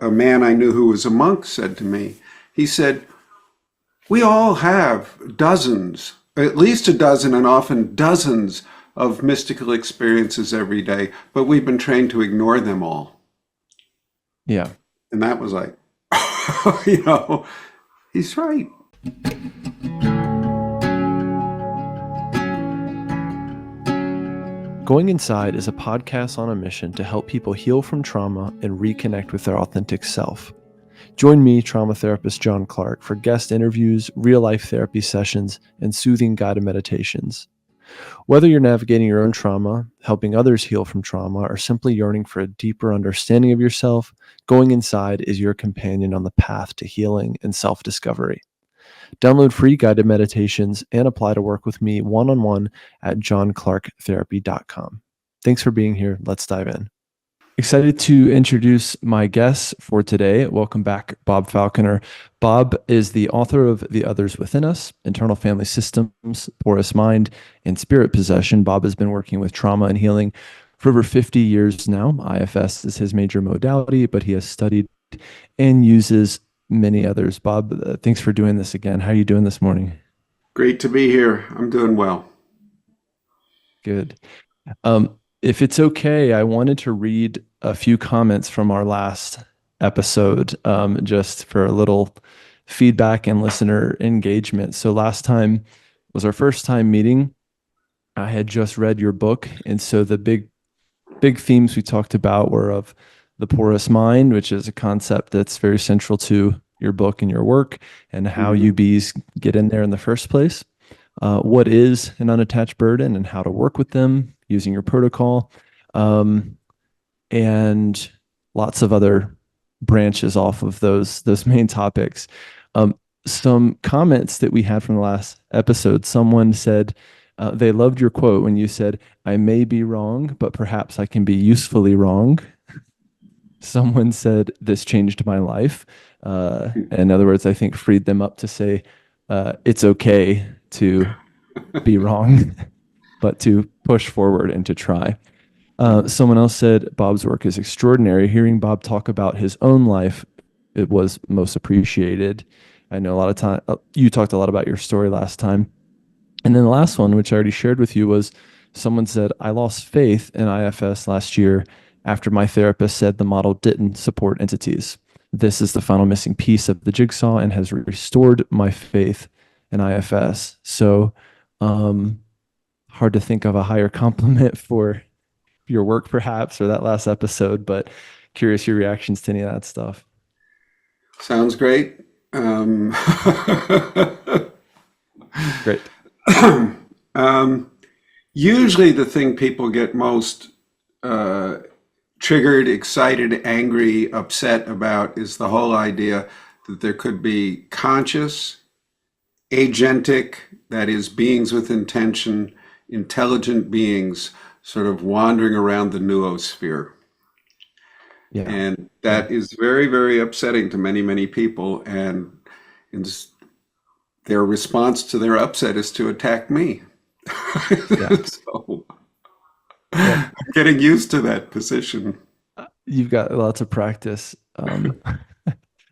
a man I knew who was a monk said to me. He said, we all have dozens, at least a dozen and often dozens of mystical experiences every day, but we've been trained to ignore them all. Yeah. And that was like, he's right. Going Inside is a podcast on a mission to help people heal from trauma and reconnect with their authentic self. Join me, trauma therapist John Clark, for guest interviews, real-life therapy sessions, and soothing guided meditations. Whether you're navigating your own trauma, helping others heal from trauma, or simply yearning for a deeper understanding of yourself, Going Inside is your companion on the path to healing and self-discovery. Download free guided meditations and apply to work with me one-on-one at johnclarktherapy.com. Thanks for being here. Let's dive in. Excited to introduce my guests for today. Welcome back, Bob Falconer. Bob is the author of The Others Within Us, Internal Family Systems, Porous Mind, and Spirit Possession. Bob has been working with trauma and healing for over 50 years now. IFS is his major modality, but he has studied and uses many others. Bob, thanks for doing this again. How are you doing this morning? Great to be here. I'm doing well. Good. If it's okay, I wanted to read a few comments from our last episode, just for a little feedback and listener engagement. So last time was our first time meeting. I had just read your book, and so the big themes we talked about were of the porous mind, which is a concept that's very central to your book and your work, and how UBs get in there in the first place. What is an unattached burden and how to work with them using your protocol, and lots of other branches off of those main topics. Some comments that we had from the last episode, someone said they loved your quote when you said, "I may be wrong, but perhaps I can be usefully wrong." Someone said, "This changed my life." In other words, I think freed them up to say, it's okay to be wrong, but to push forward and to try. Someone else said, Bob's work is extraordinary. Hearing Bob talk about his own life, it was most appreciated. I know a lot of time, you talked a lot about your story last time. And then the last one, which I already shared with you, was someone said, I lost faith in IFS last year after my therapist said the model didn't support entities. This is the final missing piece of the jigsaw and has restored my faith in IFS. So hard to think of a higher compliment for your work perhaps, or that last episode, but curious your reactions to any of that stuff. Sounds great. Great. Usually the thing people get most triggered, excited, angry, upset about is the whole idea that there could be conscious, agentic, that is, beings with intention, intelligent beings sort of wandering around the noosphere. Yeah. And that is very, very upsetting to many, many people. And their response to their upset is to attack me. Yeah. So I'm getting used to that position. You've got lots of practice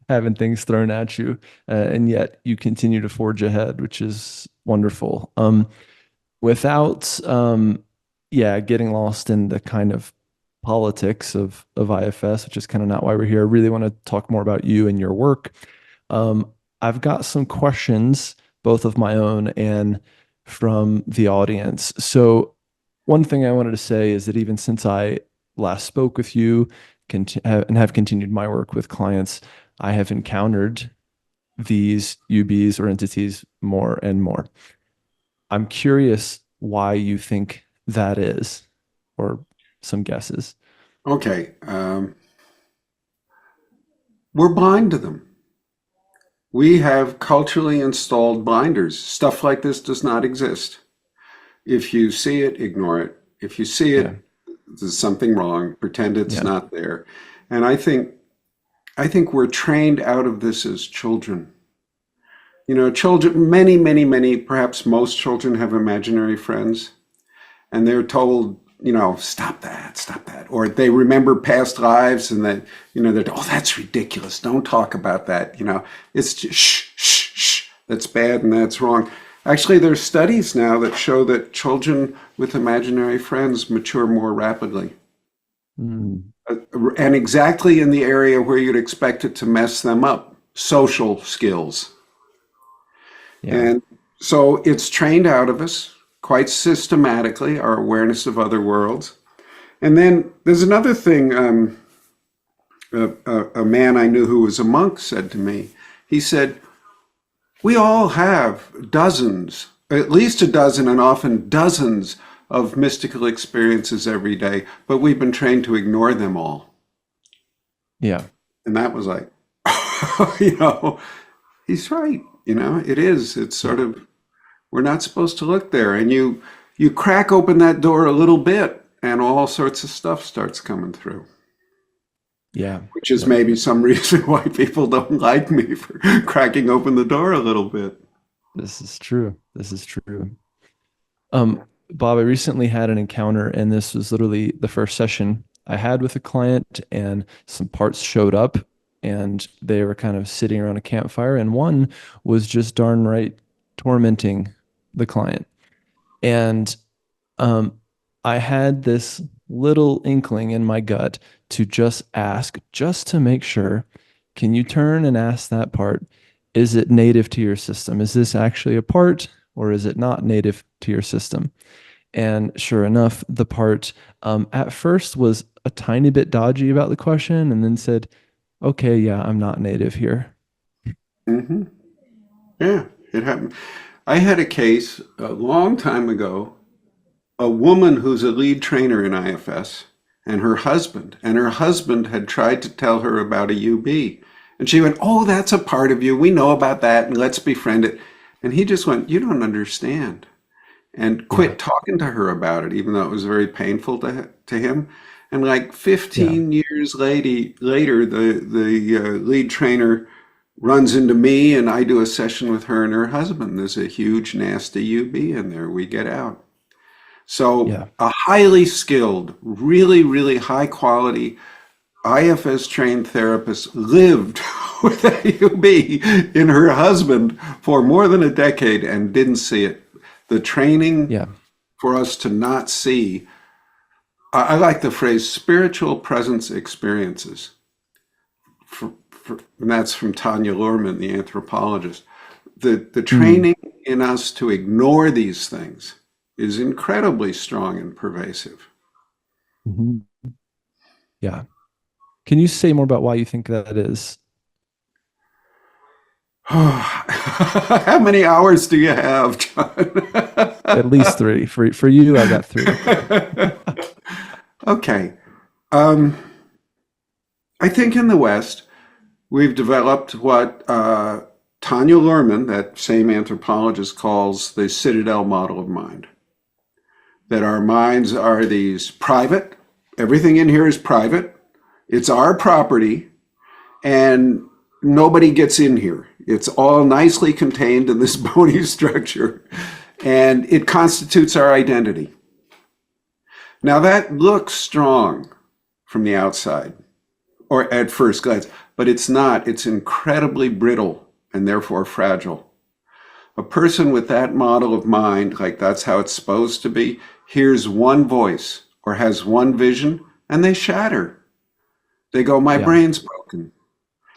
having things thrown at you, and yet you continue to forge ahead, which is wonderful. Without getting lost in the kind of politics of IFS, which is kind of not why we're here. I really want to talk more about you and your work. I've got some questions, both of my own and from the audience. So one thing I wanted to say is that even since I last spoke with you and have continued my work with clients, I have encountered these UBs or entities more and more. I'm curious why you think that is, or some guesses. Okay. We're blind to them. We have culturally installed blinders. Stuff like this does not exist. If you see it, ignore it. If you see it, there's something wrong. Pretend it's not there. And I think we're trained out of this as children. You know, children, many, perhaps most children have imaginary friends, and they're told stop that. Or they remember past lives and that, they're, oh, that's ridiculous. Don't talk about that. It's just shh, shh, shh. That's bad and that's wrong. Actually, there's studies now that show that children with imaginary friends mature more rapidly. And exactly in the area where you'd expect it to mess them up, social skills. Yeah. And so it's trained out of us quite systematically, our awareness of other worlds. And then there's another thing a man I knew who was a monk said to me. He said, we all have dozens, at least a dozen and often dozens of mystical experiences every day, but we've been trained to ignore them all. Yeah. And that was like, he's right. It is. It's sort of, we're not supposed to look there. And you crack open that door a little bit and all sorts of stuff starts coming through. Yeah. Which is maybe some reason why people don't like me for cracking open the door a little bit. This is true. Bob, I recently had an encounter, and this was literally the first session I had with a client, and some parts showed up, and they were kind of sitting around a campfire, and one was just darn right tormenting the client. And I had this little inkling in my gut to just ask, just to make sure, can you turn and ask that part, is it native to your system? Is this actually a part, or is it not native to your system? And sure enough, the part at first was a tiny bit dodgy about the question, and then said, okay, yeah, I'm not native here. Mm-hmm. Yeah, it happened. I had a case a long time ago, a woman who's a lead trainer in IFS, and her husband had tried to tell her about a UB. And she went, oh, that's a part of you. We know about that, and let's befriend it. And he just went, you don't understand. And quit talking to her about it, even though it was very painful to him. And like 15 years later, the lead trainer runs into me, and I do a session with her and her husband. There's a huge, nasty UB in there. We get out. So a highly skilled, really, really high quality IFS trained therapist lived with a UB in her husband for more than a decade and didn't see it. The training for us to not see, I like the phrase spiritual presence experiences. And that's from Tanya Luhrmann, the anthropologist. The training in us to ignore these things is incredibly strong and pervasive. Mm-hmm. Yeah. Can you say more about why you think that is? How many hours do you have, John? At least 3. For you, I got 3. Okay. I think in the West, we've developed what Tanya Luhrmann, that same anthropologist, calls the citadel model of mind. That our minds are these private, everything in here is private, it's our property, and nobody gets in here. It's all nicely contained in this bony structure, and it constitutes our identity. Now that looks strong from the outside, or at first glance, but it's not. It's incredibly brittle and therefore fragile. A person with that model of mind, like that's how it's supposed to be, hears one voice or has one vision, and they shatter. They go, my brain's broken.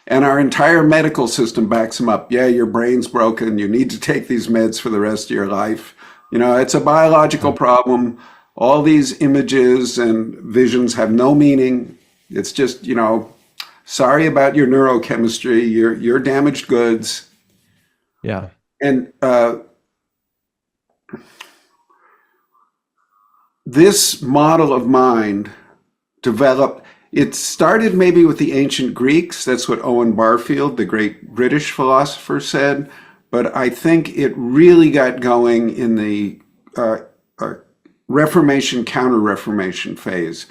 And our entire medical system backs them up. Yeah, your brain's broken. You need to take these meds for the rest of your life. It's a biological problem. All these images and visions have no meaning. It's just, sorry about your neurochemistry. You're damaged goods. Yeah. And this model of mind developed. It started maybe with the ancient Greeks. That's what Owen Barfield, the great British philosopher, said. But I think it really got going in the Reformation, Counter-Reformation phase,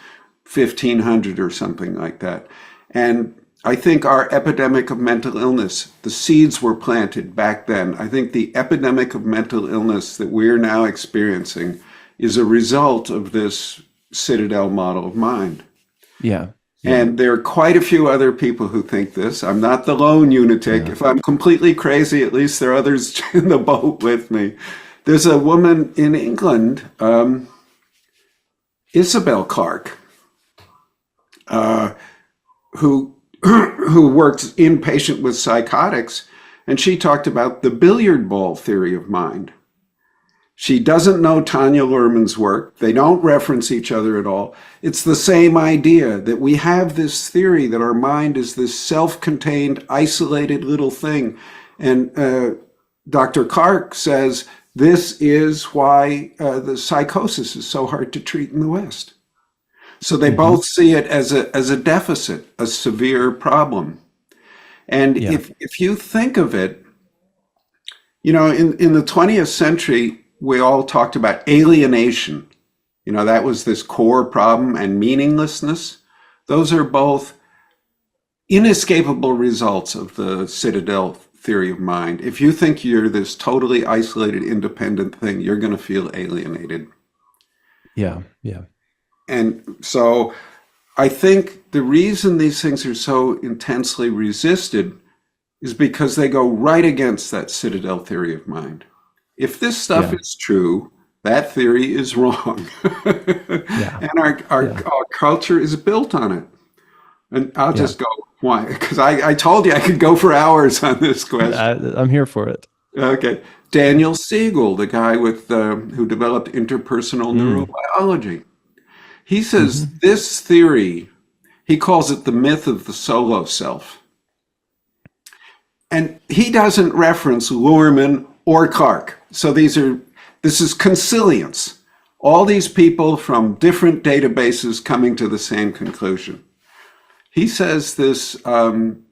1500 or something like that. And I think our epidemic of mental illness, the seeds were planted back then. I think the epidemic of mental illness that we're now experiencing is a result of this citadel model of mind. Yeah. Yeah. And there are quite a few other people who think this. I'm not the lone lunatic. Yeah. If I'm completely crazy, at least there are others in the boat with me. There's a woman in England, Isabel Clarke, who who worked inpatient with psychotics, and she talked about the billiard ball theory of mind. She doesn't know Tanya Luhrmann's work. They don't reference each other at all. It's the same idea that we have this theory that our mind is this self-contained, isolated little thing. And Dr. Clarke says this is why the psychosis is so hard to treat in the West. So they both see it as a deficit, a severe problem. And if you think of it, you know, in the 20th century, we all talked about alienation. You know, that was this core problem, and meaninglessness. Those are both inescapable results of the citadel theory of mind. If you think you're this totally isolated, independent thing, you're going to feel alienated. Yeah. Yeah. And so I think the reason these things are so intensely resisted is because they go right against that citadel theory of mind. If this stuff is true, that theory is wrong. And our culture is built on it. And I'll just go, why? Because I told you I could go for hours on this question. I'm here for it. Okay. Daniel Siegel, the guy with who developed interpersonal neurobiology, he says this theory, he calls it the myth of the solo self. And he doesn't reference Luhrmann or Clarke. So this is consilience. All these people from different databases coming to the same conclusion. He says this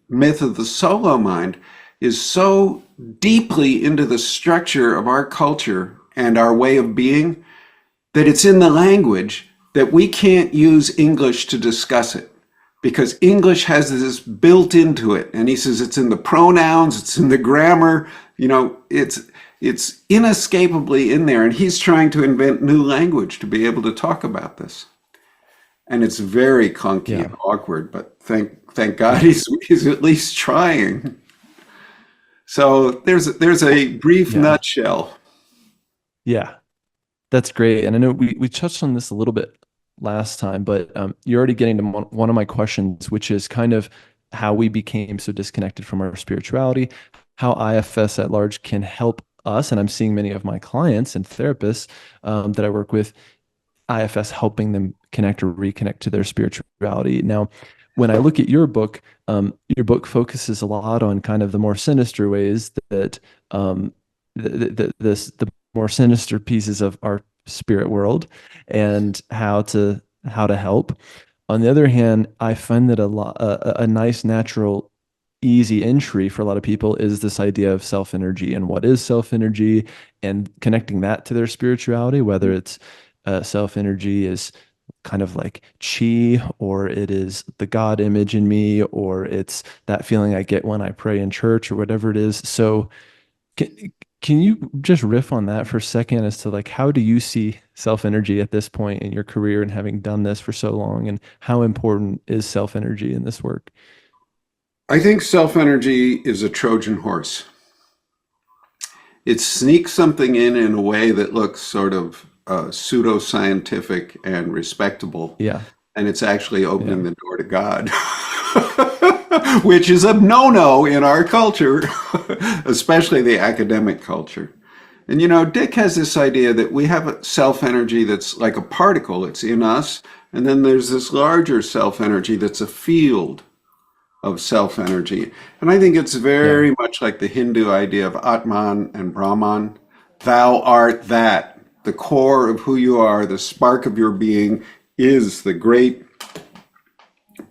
myth of the solo mind is so deeply into the structure of our culture and our way of being that it's in the language that we can't use English to discuss it, because English has this built into it. And he says it's in the pronouns, it's in the grammar, you know, it's inescapably in there. And he's trying to invent new language to be able to talk about this. And it's very clunky and awkward, but thank God he's at least trying. So there's a brief nutshell. Yeah, that's great. And I know we touched on this a little bit last time, but you're already getting to one of my questions, which is kind of how we became so disconnected from our spirituality, how IFS at large can help us. And I'm seeing many of my clients and therapists that I work with, IFS helping them connect or reconnect to their spirituality. Now, when I look at your book focuses a lot on kind of the more sinister ways that the more sinister pieces of our spirit world and how to help. On the other hand, I find that a nice, natural, easy entry for a lot of people is this idea of self energy and what is self energy, and connecting that to their spirituality, whether it's self energy is kind of like chi, or it is the God image in me, or it's that feeling I get when I pray in church, or whatever it is. So can you just riff on that for a second as to like, how do you see self energy at this point in your career and having done this for so long, and how important is self energy in this work? I think self energy is a Trojan horse. It sneaks something in a way that looks sort of pseudoscientific and respectable. Yeah. And it's actually opening the door to God, which is a no-no in our culture, especially the academic culture. And you know, Dick has this idea that we have a self-energy that's like a particle, it's in us, and then there's this larger self-energy that's a field of self-energy. And I think it's very much like the Hindu idea of Atman and Brahman. Thou art that. The core of who you are, the spark of your being, is the great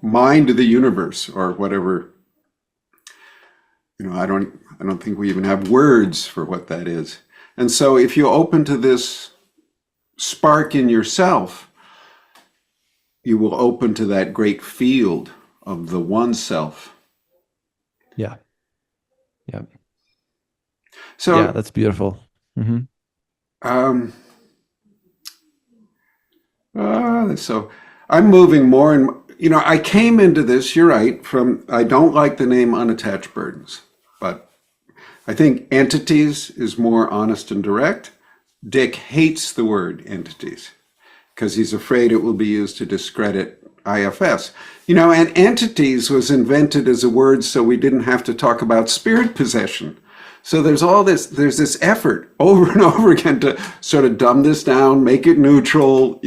mind of the universe, or whatever. You know, I don't think we even have words for what that is. And so if you open to this spark in yourself, you will open to that great field of the one self. Yeah. Yeah. So yeah, that's beautiful. Mm-hmm. So I'm moving more and, I came into this, you're right, I don't like the name Unattached Burdens, but I think entities is more honest and direct. Dick hates the word entities because he's afraid it will be used to discredit IFS. And entities was invented as a word so we didn't have to talk about spirit possession. So there's this effort over and over again to sort of dumb this down, make it neutral,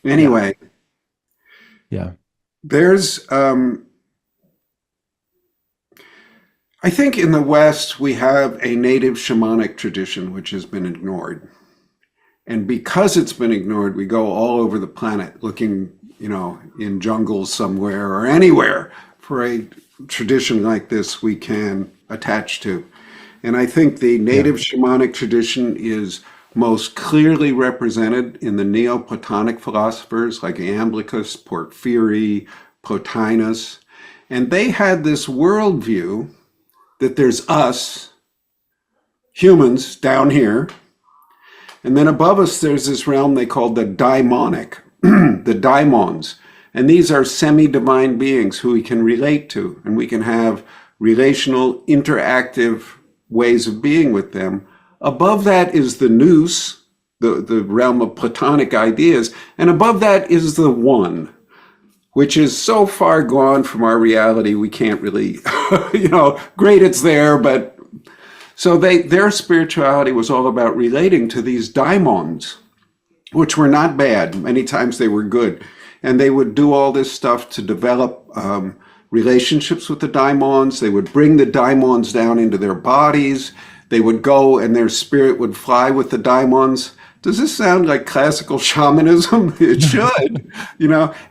Anyway. Yeah. There's, I think in the West, we have a native shamanic tradition which has been ignored. And because it's been ignored, we go all over the planet looking, in jungles somewhere or anywhere for a tradition like this we can attach to. And I think the native shamanic tradition is most clearly represented in the Neoplatonic philosophers like Iamblichus, Porphyry, Plotinus. And they had this worldview that there's us, humans, down here, and then above us there's this realm they called the daimonic, the daimons. And these are semi-divine beings who we can relate to, and we can have relational, interactive ways of being with them. Above that is the nous, the realm of Platonic ideas, and above that is the one, which is so far gone from our reality we can't really, great it's there, but so their spirituality was all about relating to these daimons, which were not bad. Many times they were good. And they would do all this stuff to develop relationships with the daimons. They would bring the daimons down into their bodies. They would go and their spirit would fly with the daimons. Does this sound like classical shamanism? It should,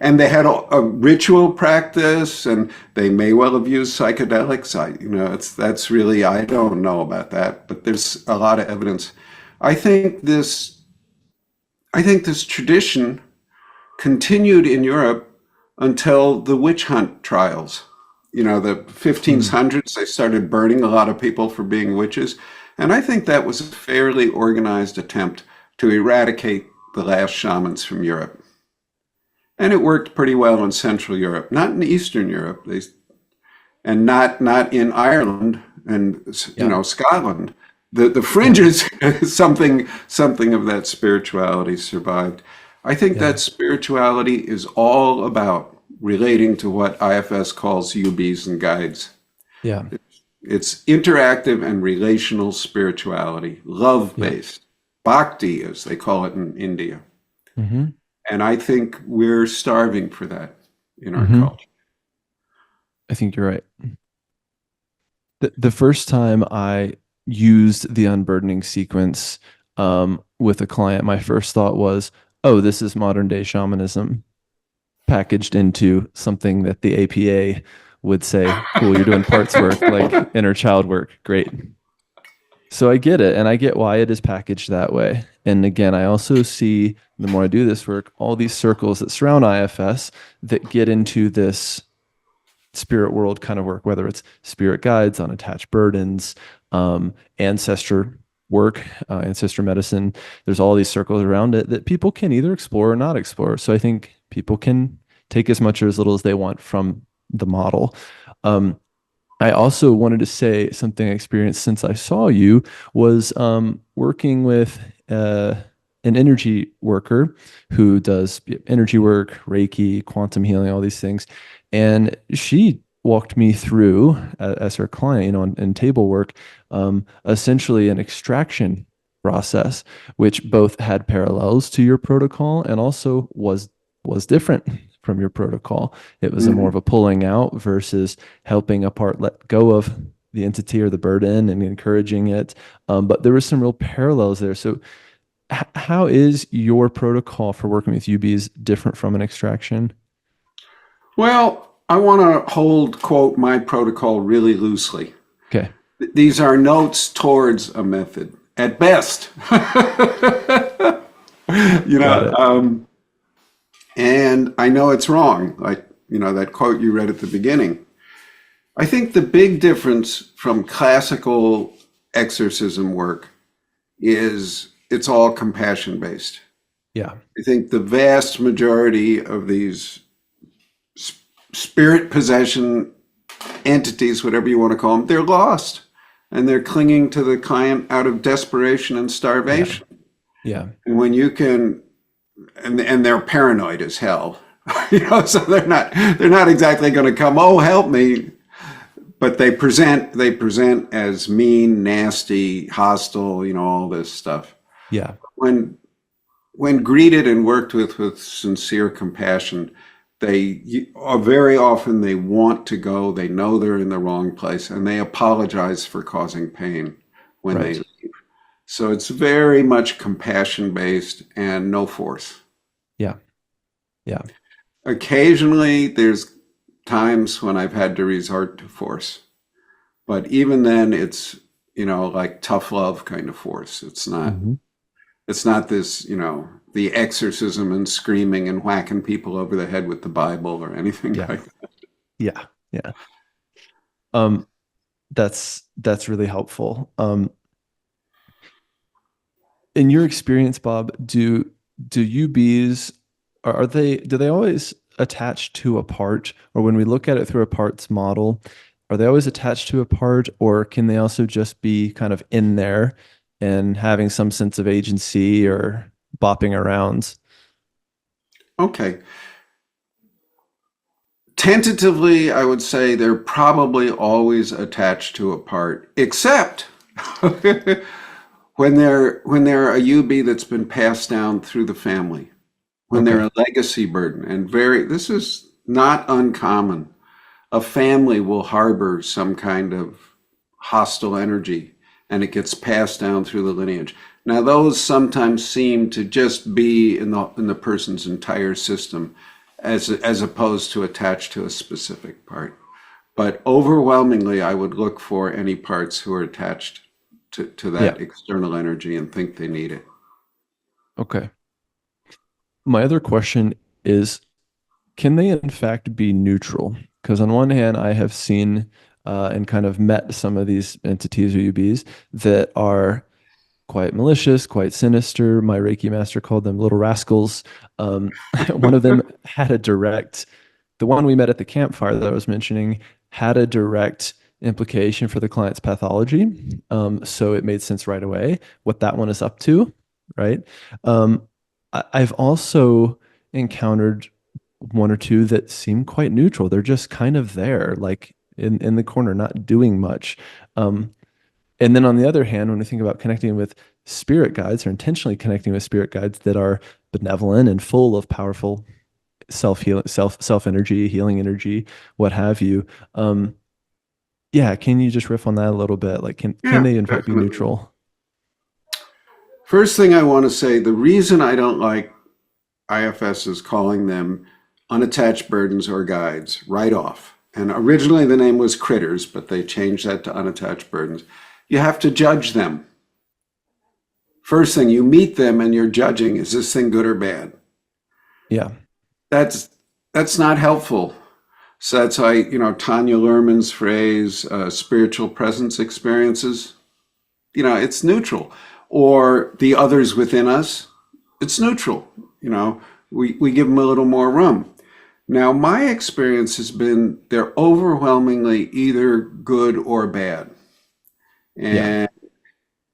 and they had a ritual practice, and they may well have used psychedelics. That's really, I don't know about that, but there's a lot of evidence. I think this tradition continued in Europe until the witch hunt trials. The 1500s, they started burning a lot of people for being witches. And I think that was a fairly organized attempt to eradicate the last shamans from Europe. And it worked pretty well in Central Europe, not in Eastern Europe, and not in Ireland and Scotland. The fringes, something of that spirituality survived. I think that spirituality is all about relating to what IFS calls UBs and guides. Yeah. It's interactive and relational spirituality, love-based. Bhakti, as they call it in India. Mm-hmm. And I think we're starving for that in our culture. I think you're right. The first time I used the unburdening sequence with a client, my first thought was, oh, this is modern day shamanism packaged into something that the APA would say, cool, you're doing parts work, like inner child work. Great. So I get it, and I get why it is packaged that way. And again, I also see, the more I do this work, all these circles that surround IFS that get into this spirit world kind of work, whether it's spirit guides, unattached burdens, ancestor work, ancestor medicine. There's all these circles around it that people can either explore or not explore. So I think people can take as much or as little as they want from the model. I also wanted to say something I experienced since I saw you was working with an energy worker who does energy work, Reiki, quantum healing, all these things. And she walked me through, as her client, in table work, essentially an extraction process, which both had parallels to your protocol and also was different from your protocol. It was a more of a pulling out versus helping a part let go of the entity or the burden and encouraging it. But there were some real parallels there. So how is your protocol for working with UBs different from an extraction? Well, I want to hold, quote, my protocol really loosely. Okay. These are notes towards a method at best. And I know it's wrong, like, that quote you read at the beginning. I think the big difference from classical exorcism work is it's all compassion-based. Yeah. I think the vast majority of these spirit possession entities, whatever you want to call them, they're lost and they're clinging to the client out of desperation and Yeah. starvation. Yeah. And when you can, and they're paranoid as hell, so they're not exactly going to come, oh, help me. But they present as mean, nasty, hostile, all this stuff. Yeah. When greeted and worked with sincere compassion, they very often they want to go, they know they're in the wrong place, and they apologize for causing pain when they Right. leave. So it's very much compassion based and no force. Yeah. Yeah. Occasionally there's times when I've had to resort to force, but even then it's like tough love kind of force. Hmm. It's not this, the exorcism and screaming and whacking people over the head with the Bible or anything Yeah. like that. Yeah. Yeah. Um, that's really helpful. In your experience, Bob, do UBs are they do they always attach to a part, or when we look at it through a parts model, are they always attached to a part, or can they also just be kind of in there and having some sense of agency or bopping around? Okay. Tentatively, I would say they're probably always attached to a part, except when they're a UB that's been passed down through the family, when they're Okay. a legacy burden, and this is not uncommon. A family will harbor some kind of hostile energy and it gets passed down through the lineage. Now, those sometimes seem to just be in the person's entire system as opposed to attached to a specific part. But overwhelmingly, I would look for any parts who are attached to Yeah. that external energy and think they need it. Okay. My other question is, can they in fact be neutral? Because on one hand, I have seen and kind of met some of these entities or UBs that are quite malicious, quite sinister. My Reiki master called them little rascals. Um, one of them had a direct, the one we met at the campfire that I was mentioning had a direct implication for the client's pathology. So it made sense right away what that one is up to, right? Um, I've also encountered one or two that seem quite neutral. They're just kind of there, like in the corner, not doing much. Um, and then on the other hand, when we think about connecting with spirit guides or intentionally connecting with spirit guides that are benevolent and full of powerful self energy, healing energy, what have you. Yeah, can you just riff on that a little bit? Like, can Yeah, they in fact be definitely. neutral? First thing I want to say, the reason I don't like IFS is calling them unattached burdens or guides right off. And originally the name was critters, but they changed that to unattached burdens. You have to judge them. First thing, you meet them and you're judging, is this thing good or bad? Yeah, That's that's not helpful. So that's why, Tanya Luhrmann's phrase, spiritual presence experiences, it's neutral. Or the others within us, it's neutral. We give them a little more room. Now, my experience has been they're overwhelmingly either good or bad. yeah, And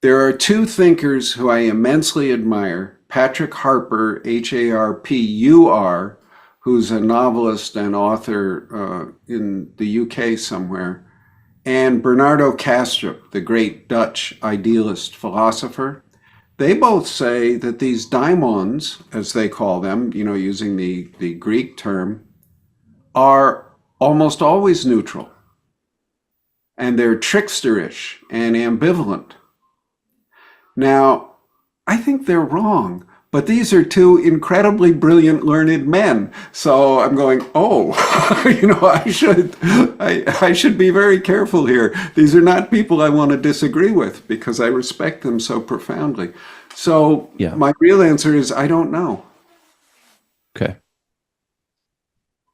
there are two thinkers who I immensely admire, Patrick Harpur, Harpur, who's a novelist and author in the UK somewhere, and Bernardo Kastrup, the great Dutch idealist philosopher. They both say that these daimons, as they call them, using the Greek term, are almost always neutral, and they're tricksterish and ambivalent. Now, I think they're wrong, but these are two incredibly brilliant, learned men. So I'm going, oh, I should be very careful here. These are not people I want to disagree with because I respect them so profoundly. So yeah. my real answer is I don't know. Okay.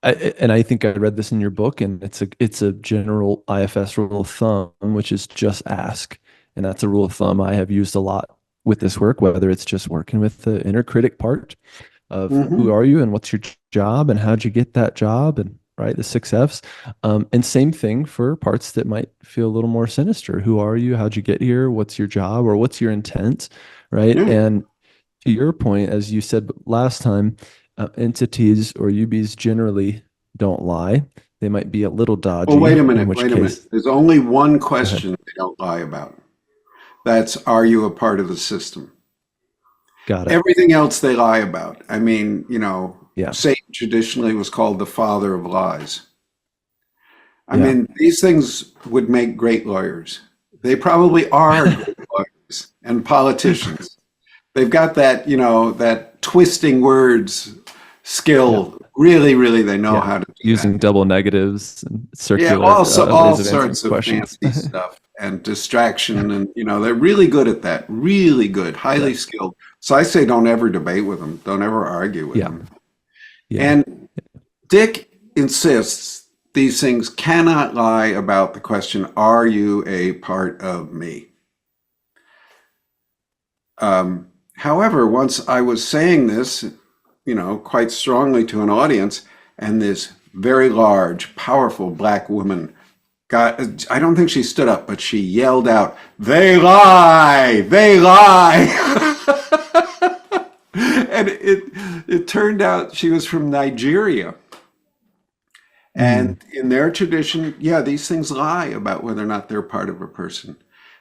And I think I read this in your book, and it's a general IFS rule of thumb, which is just ask, and that's a rule of thumb I have used a lot with this work, whether it's just working with the inner critic part of who Hmm. are you and what's your job and how'd you get that job, and right, the 6 F's. And same thing for parts that might feel a little more sinister. Who are you? How'd you get here? What's your job, or what's your intent? Right. Yeah. And to your point, as you said last time, entities or UBs generally don't lie. They might be a little Well, dodgy, wait a in minute, which wait a minute. case, There's only one go ahead. question they don't lie about. That's, are you a part of the system? Got it. Everything else they lie about. I mean, Yeah. Satan traditionally was called the father of lies. I Yeah. mean, these things would make great lawyers. They probably are great lawyers and politicians. They've got that, that twisting words Yeah. skill. Really, really, they know Yeah. how to do that. Using double negatives and Yeah, circular also all ways of answering sorts of questions. fancy stuff and distraction, and they're really good at that. Really good, Yeah. highly skilled. So I say, don't ever debate with them. Don't ever argue with Yeah. them. Yeah. And Dick insists these things cannot lie about the question, are you a part of me? However, once I was saying this, quite strongly to an audience, and this very large, powerful black woman I don't think she stood up, but she yelled out, "They lie! They lie!" And it turned out she was from Nigeria. Mm. And in their tradition, yeah, these things lie about whether or not they're part of a person.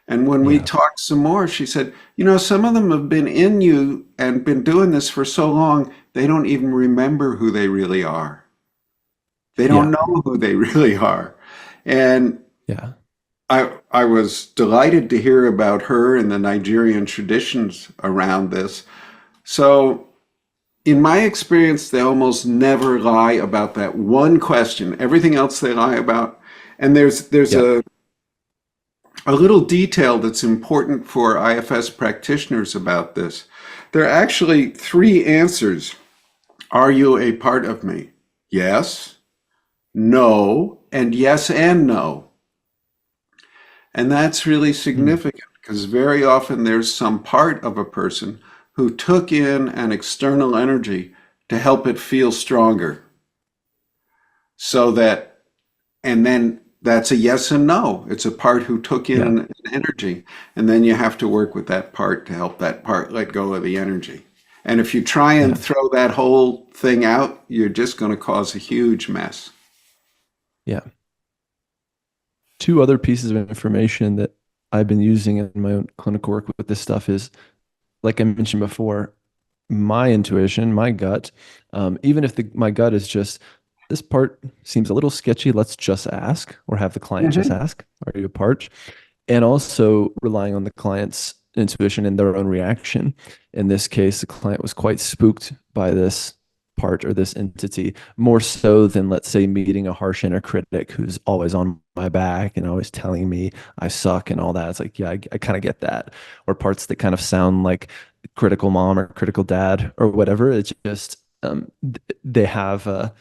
And when we Yeah. talked some more, she said, some of them have been in you and been doing this for so long, they don't even remember who they really are. They Yeah. don't know who they really are. And Yeah. I was delighted to hear about her and the Nigerian traditions around this. So, in my experience, they almost never lie about that one question. Everything else they lie about. And there's Yeah. a little detail that's important for IFS practitioners about this. There are actually three answers. Are you a part of me? Yes, no, and yes and no. And that's really Mm. significant because very often there's some part of a person who took in an external energy to help it feel stronger. So that, and then that's a yes and no. It's a part who took in Yeah. an energy. And then you have to work with that part to help that part let go of the energy. And if you try and Yeah. throw that whole thing out, you're just going to cause a huge mess. Yeah. Two other pieces of information that I've been using in my own clinical work with this stuff is, like I mentioned before, my intuition, my gut, even if my gut is just, this part seems a little sketchy, let's just ask, or have the client just Mhm. ask, are you a part? And also relying on the client's intuition and their own reaction. In this case, the client was quite spooked by this part or this entity, more so than, let's say, meeting a harsh inner critic who's always on my back and always telling me I suck and all that. It's like, yeah, I kind of get that. Or parts that kind of sound like critical mom or critical dad or whatever. It's just they have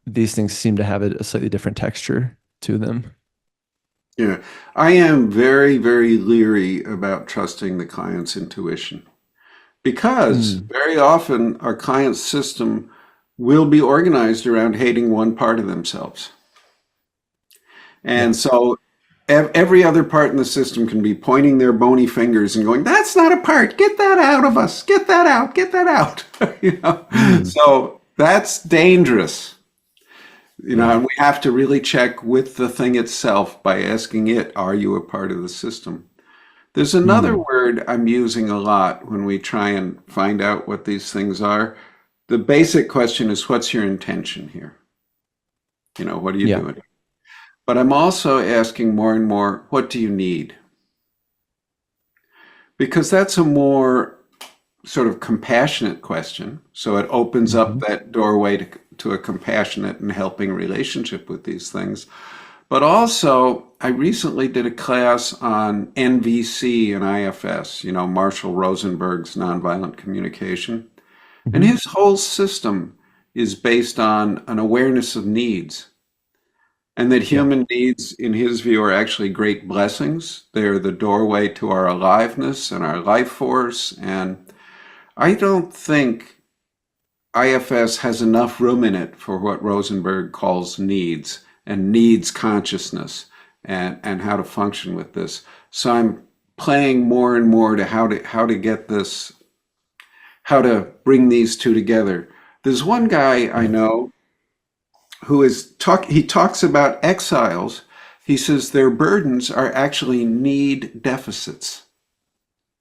these things seem to have a slightly different texture to them. Yeah, I am very, very leery about trusting the client's intuition because Mm, very often our client's system will be organized around hating one part of themselves. yeah, And so every other part in the system can be pointing their bony fingers and going, "That's not a part. Get that out of us. Get that out. Get that out." mm, So that's dangerous. yeah, And we have to really check with the thing itself by asking it, are you a part of the system? There's another mm, word I'm using a lot when we try and find out what these things are. The basic question is, what's your intention here? What are you yeah, doing? But I'm also asking more and more, what do you need? Because that's a more sort of compassionate question. So it opens up mhm, that doorway to a compassionate and helping relationship with these things. But also, I recently did a class on NVC and IFS, Marshall Rosenberg's nonviolent communication. And mhm, his whole system is based on an awareness of needs. and that Yeah. human needs, in his view, are actually great blessings. They're the doorway to our aliveness and our life force. And I don't think IFS has enough room in it for what Rosenberg calls needs and needs consciousness and how to function with this. So I'm playing more and more to how to get this, how to bring these two together. There's one guy I Yeah. know who he talks about exiles. He says their burdens are actually need deficits,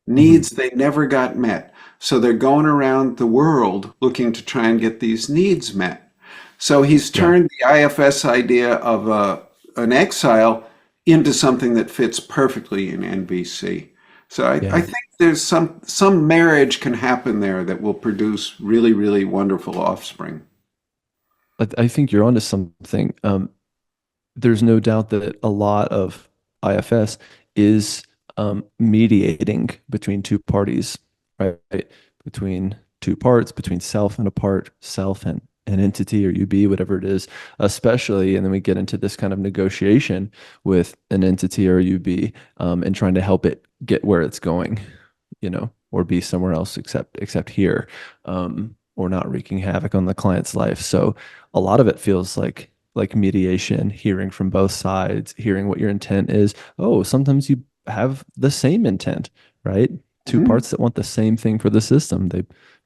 Mhm. needs they never got met. So they're going around the world looking to try and get these needs met. So he's Yeah. turned the IFS idea of an exile into something that fits perfectly in NVC. So I Yeah. think there's some marriage can happen there that will produce really, really wonderful offspring. I think you're onto something. There's no doubt that a lot of IFS is mediating between two parties, right? Between two parts, between self and a part, self and an entity or UB, whatever it is, especially. And then we get into this kind of negotiation with an entity or UB, and trying to help it get where it's going, or be somewhere else except here, or not wreaking havoc on the client's life. So a lot of it feels like mediation, hearing from both sides, hearing what your intent is. Oh, sometimes you have the same intent, right? Two Mhm. parts that want the same thing for the system.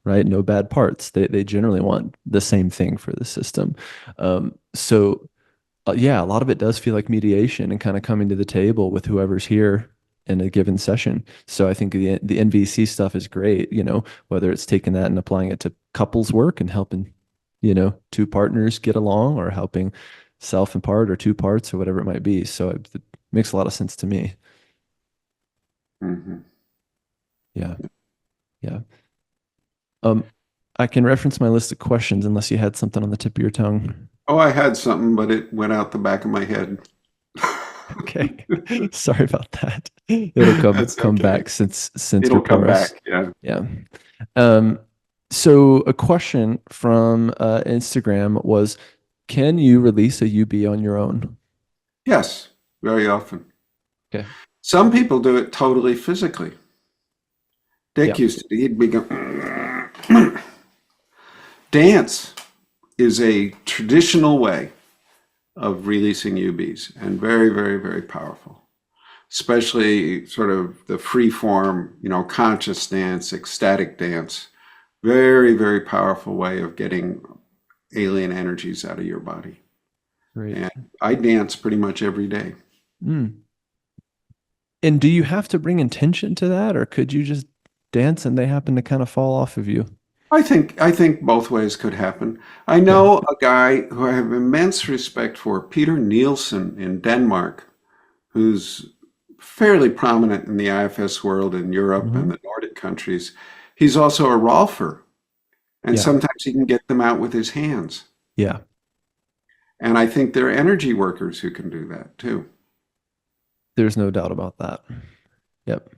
Right? No bad parts. They generally want the same thing for the system. Yeah, a lot of it does feel like mediation and kind of coming to the table with whoever's here in a given session. So I think the NVC stuff is great, whether it's taking that and applying it to couples work and helping, two partners get along, or helping self and part or two parts or whatever it might be. So it makes a lot of sense to me. Mhm. Yeah. Yeah. Um, I can reference my list of questions unless you had something on the tip of your tongue. Oh, I had something, but it went out the back of my head. Okay. Sorry about that. It'll come That's come okay. back since It'll you're come porous. back. Yeah. Yeah. Um, so a question from Instagram was, can you release a UB on your own? Yes, very often. Okay. Some people do it totally physically. Dick Yeah. used to, he'd be going, dance is a traditional way of releasing UBs and very, very, very powerful, especially sort of the free form, conscious dance, ecstatic dance. Very, very powerful way of getting alien energies out of your body. Great. And I dance pretty much every day. Mm. And do you have to bring intention to that, or could you just dance and they happen to kind of fall off of you? I think both ways could happen. I Okay. know a guy who I have immense respect for, Peter Nielsen in Denmark, who's fairly prominent in the IFS world in Europe and Hmm. the Nordic countries. He's also a rolfer, and Yeah. sometimes he can get them out with his hands. Yeah. And I think there are energy workers who can do that too. There's no doubt about that. Yep.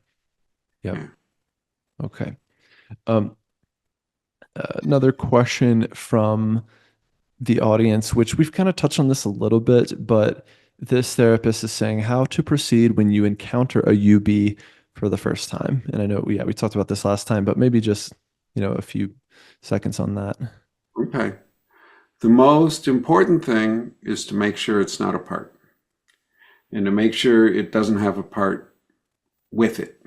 Yep. Yeah. Okay. Um, Another question from the audience, which we've kind of touched on this a little bit, but this therapist is saying how to proceed when you encounter a UB for the first time. And I know, yeah, we talked about this last time, but maybe just, a few seconds on that. Okay. The most important thing is to make sure it's not a part and to make sure it doesn't have a part with it.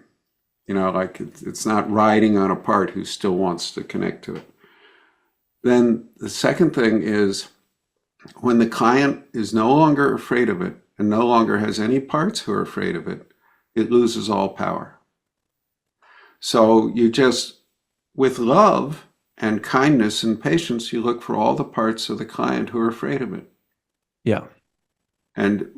Like it's not riding on a part who still wants to connect to it. Then the second thing is when the client is no longer afraid of it and no longer has any parts who are afraid of it, it loses all power. So you just, with love and kindness and patience, you look for all the parts of the client who are afraid of it. Yeah. And,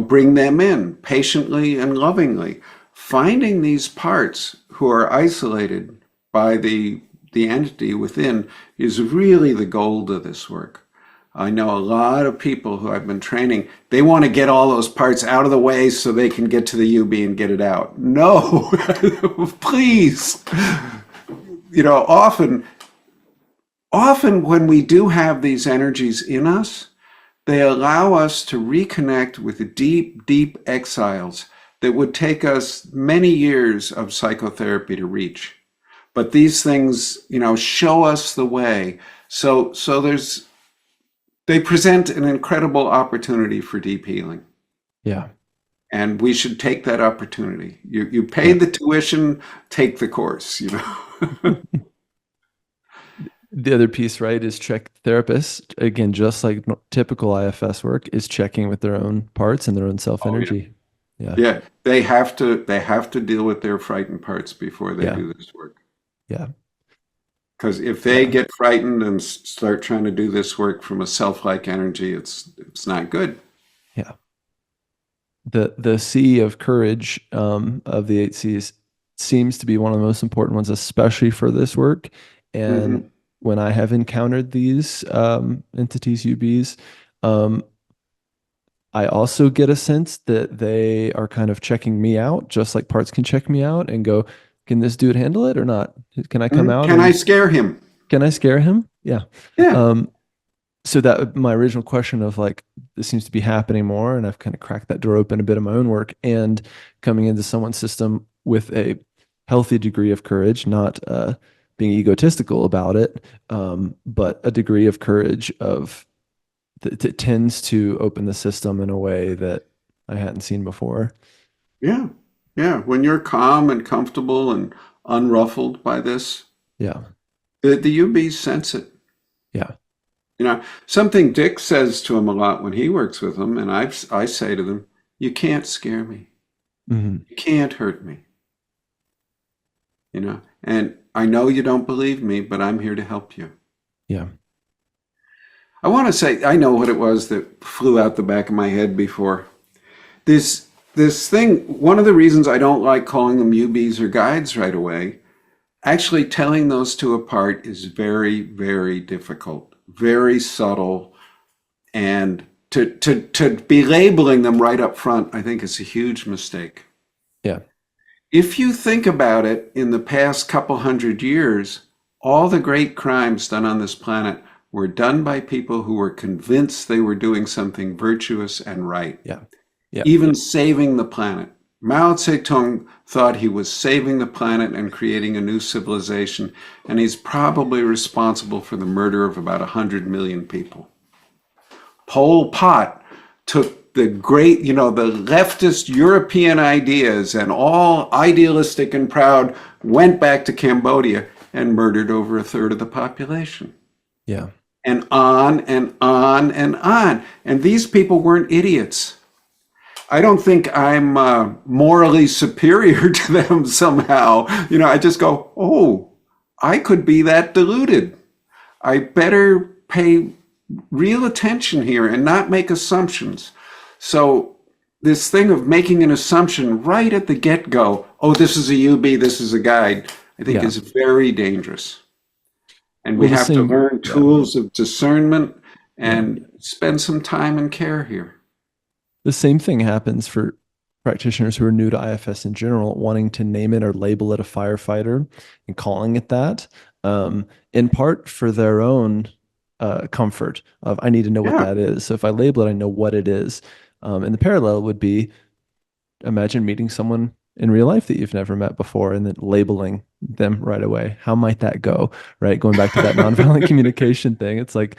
bring them in patiently and lovingly. Finding these parts who are isolated by the entity within is really the gold of this work. I know a lot of people who I've been training, they want to get all those parts out of the way so they can get to the UB and get it out. No, please. Often when we do have these energies in us, They allow us to reconnect with the deep, deep exiles that would take us many years of psychotherapy to reach. But these things, show us the way. So they present an incredible opportunity for deep healing. Yeah. And we should take that opportunity. You paid the tuition, take the course, The other piece, right, is check therapists. Again, just like typical IFS work, is checking with their own parts and their own self Oh, yeah. energy. Yeah. Yeah. They have to deal with their frightened parts before they Yeah. do this work. Yeah. Because if they get frightened and start trying to do this work from a self-like energy, it's not good. Yeah. The C of courage of the 8 C's seems to be one of the most important ones, especially for this work. And Hmm. when I have encountered these entities, UBs, I also get a sense that they are kind of checking me out, just like parts can check me out and go, can this dude handle it or not? Can I come out Can I and scare him? can I scare him? Yeah. Yeah. So that my original question of like, this seems to be happening more, and I've kind of cracked that door open a bit of my own work and coming into someone's system with a healthy degree of courage, not being egotistical about it, but a degree of courage of that tends to open the system in a way that I hadn't seen before. Yeah. Yeah. When you're calm and comfortable and unruffled by this, Yeah. the UBs sense it. Yeah. Something Dick says to him a lot when he works with them, and I say to them, you can't scare me. Hmm. You can't hurt me. And I know you don't believe me, but I'm here to help you. Yeah. I want to say, I know what it was that flew out the back of my head before. This thing, one of the reasons I don't like calling them UBs or guides right away, actually telling those two apart is very, very difficult, very subtle. And to be labeling them right up front, I think is a huge mistake. Yeah. If you think about it, in the past couple hundred years, all the great crimes done on this planet were done by people who were convinced they were doing something virtuous and right, Yeah. Yeah. even saving the planet. Mao Zedong thought he was saving the planet and creating a new civilization, and he's probably responsible for the murder of about 100 million people. Pol Pot took the great, the leftist European ideas and all idealistic and proud, went back to Cambodia and murdered over a third of the population. Yeah. And on and on and on. And these people weren't idiots. I don't think I'm morally superior to them somehow. I just go, oh, I could be that deluded. I better pay real attention here and not make assumptions. So this thing of making an assumption right at the get-go, oh, this is a UB, this is a guide, I think is very dangerous. And we have to learn tools of discernment and spend some time and care here. The same thing happens for practitioners who are new to IFS in general, wanting to name it or label it a firefighter and calling it that, in part for their own comfort of, I need to know what that is. So if I label it, I know what it is. And the parallel would be, imagine meeting someone in real life that you've never met before and then labeling them right away. How might that go? Right? Going back to that nonviolent communication thing. It's like,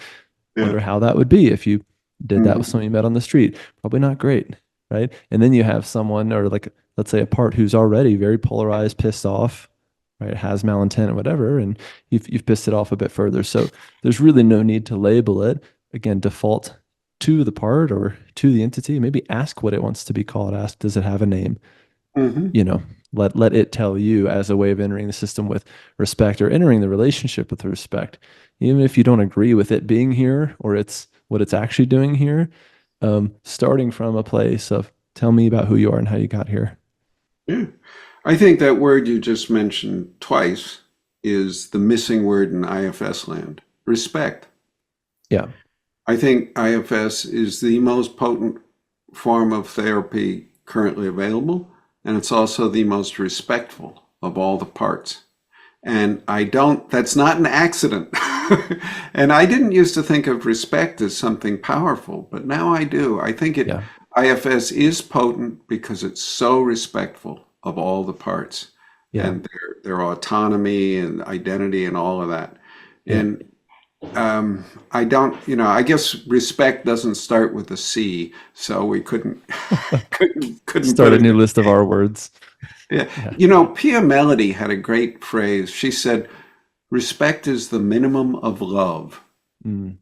wonder how that would be if you did that with someone you met on the street. Probably not great. Right? And then you have someone, or like, let's say a part who's already very polarized, pissed off, right? Has malintent or whatever, and you've pissed it off a bit further. So there's really no need to label it. Again, default to the part or to the entity. Maybe ask what it wants to be called. Ask, does it have a name? Let it tell you, as a way of entering the system with respect, or entering the relationship with respect, even if you don't agree with it being here or it's what it's actually doing here. Starting from a place of, tell me about who you are and how you got here. Yeah. I think that word you just mentioned twice is the missing word in IFS land, respect. Yeah. I think IFS is the most potent form of therapy currently available, and it's also the most respectful of all the parts. And that's not an accident. And I didn't used to think of respect as something powerful, but now I do. I think Yeah. IFS is potent because it's so respectful of all the parts Yeah. and their autonomy and identity and all of that. Yeah. And I don't, I guess respect doesn't start with a C, so we couldn't Start put a it. new list of our words. Yeah. Yeah. Pia Mellody had a great phrase. She said, respect is the minimum of love. Mm.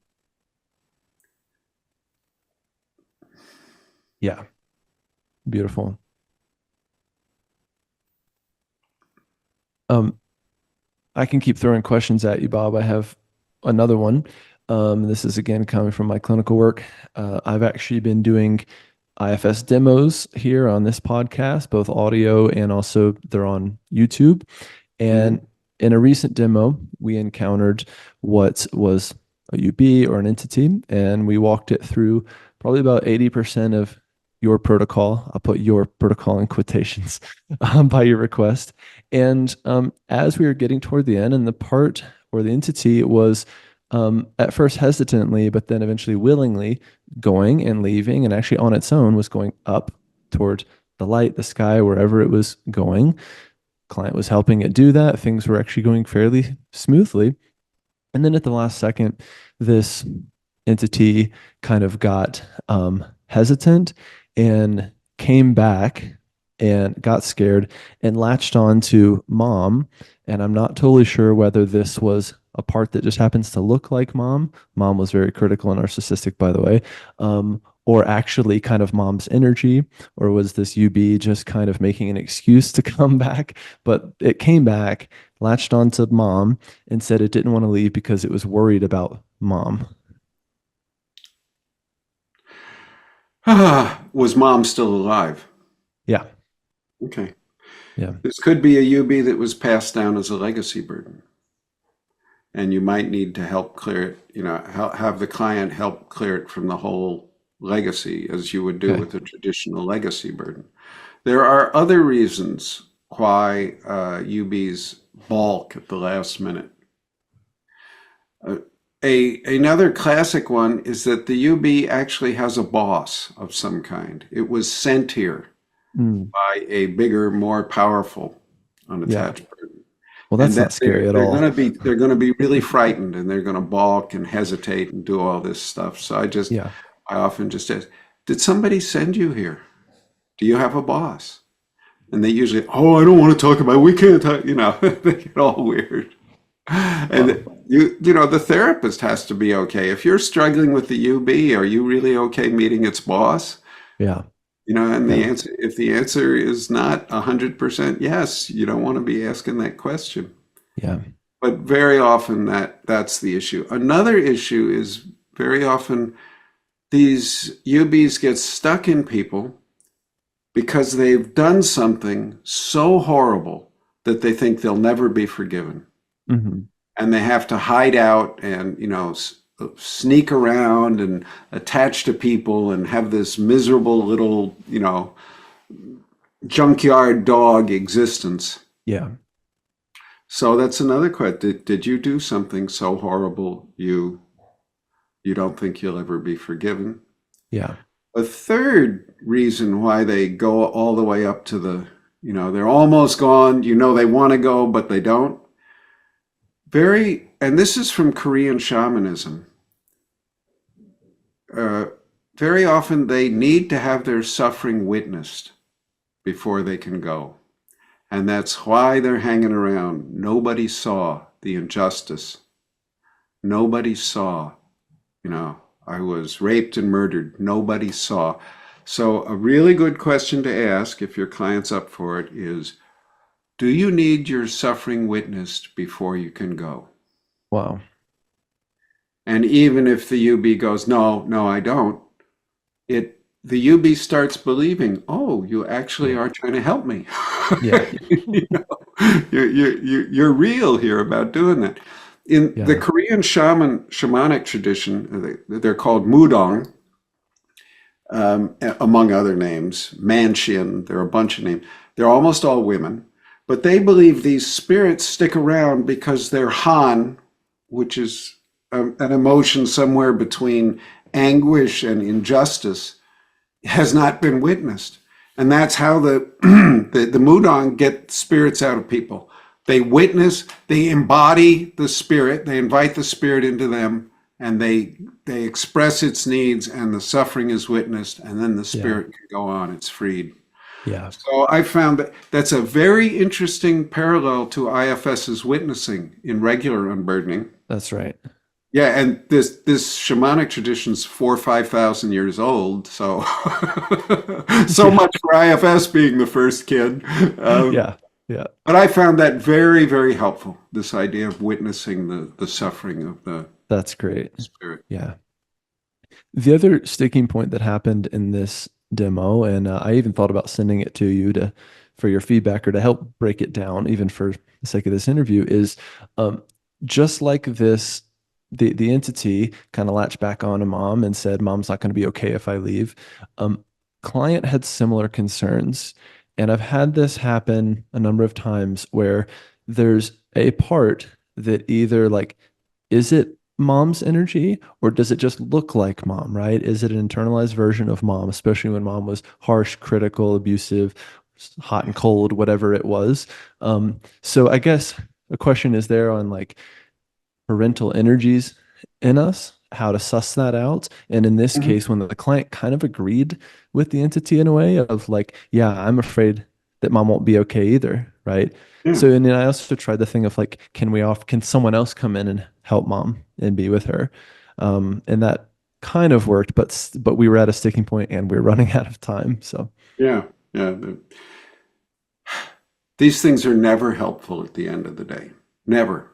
Yeah. Beautiful. I can keep throwing questions at you, Bob. I have another one. This is again coming from my clinical work. I've actually been doing IFS demos here on this podcast, both audio and also they're on YouTube. And in a recent demo, we encountered what was a UB or an entity, and we walked it through probably about 80% of your protocol. I'll put your protocol in quotations by your request. And as we were getting toward the end, and the part or the entity was at first hesitantly, but then eventually willingly going and leaving, and actually on its own was going up toward the light, the sky, wherever it was going. Client was helping it do that. Things were actually going fairly smoothly. And then at the last second, this entity kind of got hesitant and came back and got scared and latched on to mom. And I'm not totally sure whether this was a part that just happens to look like mom. Mom was very critical and narcissistic, by the way. Or actually kind of mom's energy, or was this UB just kind of making an excuse to come back? But it came back, latched onto mom, and said it didn't want to leave because it was worried about mom. Was mom still alive? Yeah. Okay. Yeah. This could be a UB that was passed down as a legacy burden. And you might need to help clear it, have the client help clear it from the whole legacy, as you would do Okay. with a traditional legacy burden. There are other reasons why UBs balk at the last minute. Another classic one is that the UB actually has a boss of some kind. It was sent here by a bigger, more powerful unattached burden. Well, that's And not scary at all. they're going to be really frightened, and they're going to balk and hesitate and do all this stuff. So Yeah. I often just ask, did somebody send you here? Do you have a boss? And they usually, oh, I don't want to talk about it. We can't talk, they get all weird. And the therapist has to be okay. If you're struggling with the UB, are you really okay meeting its boss? Yeah. And Yeah. if the answer is not 100% yes, you don't want to be asking that question. Yeah. But very often that's the issue. Another issue is very often these UBs get stuck in people because they've done something so horrible that they think they'll never be forgiven. Mm-hmm. And they have to hide out and, sneak around and attach to people and have this miserable little, junkyard dog existence. Yeah. So that's another question. Did you do something so horrible you don't think you'll ever be forgiven? Yeah. A third reason why they go all the way up to they're almost gone, they want to go, but they don't. And this is from Korean shamanism. Very often they need to have their suffering witnessed before they can go. And that's why they're hanging around. Nobody saw the injustice. Nobody saw, I was raped and murdered. Nobody saw. So a really good question to ask, if your client's up for it, is, do you need your suffering witnessed before you can go? Wow. And even if the UB goes, no, I don't, the UB starts believing, oh, you actually are trying to help me. Yeah. You're real here about doing that. In Yeah. the Korean shamanic tradition, they're called mudong, among other names, manshin, there are a bunch of names. They're almost all women. But they believe these spirits stick around because their Han, which is an emotion somewhere between anguish and injustice, has not been witnessed. And that's how the Mudang get spirits out of people. They witness, they embody the spirit, they invite the spirit into them, and they express its needs, and the suffering is witnessed, and then the spirit can go on, it's freed. Yeah. So I found that that's a very interesting parallel to IFS's witnessing in regular unburdening. That's right. Yeah, and this shamanic tradition's 4,000 or 5,000 years old, so much for IFS being the first kid. Yeah. But I found that very, very helpful. This idea of witnessing the suffering of the That's great. spirit. Yeah. The other sticking point that happened in this demo, and I even thought about sending it to you for your feedback or to help break it down, even for the sake of this interview, is just like this. The entity kind of latched back on to mom and said, "Mom's not going to be okay if I leave." Client had similar concerns, and I've had this happen a number of times where there's a part that either like, is it mom's energy or does it just look like mom, right? Is it an internalized version of mom, especially when mom was harsh, critical, abusive, hot and cold, whatever it was. So I guess the question is there on like parental energies in us, how to suss that out. And in this case, when the client kind of agreed with the entity in a way of like, yeah, I'm afraid that mom won't be okay either, right? Yeah. So, and then I also tried the thing of like, can someone else come in and help mom and be with her? And that kind of worked, but we were at a sticking point and we we're running out of time. So Yeah. These things are never helpful at the end of the day. Never.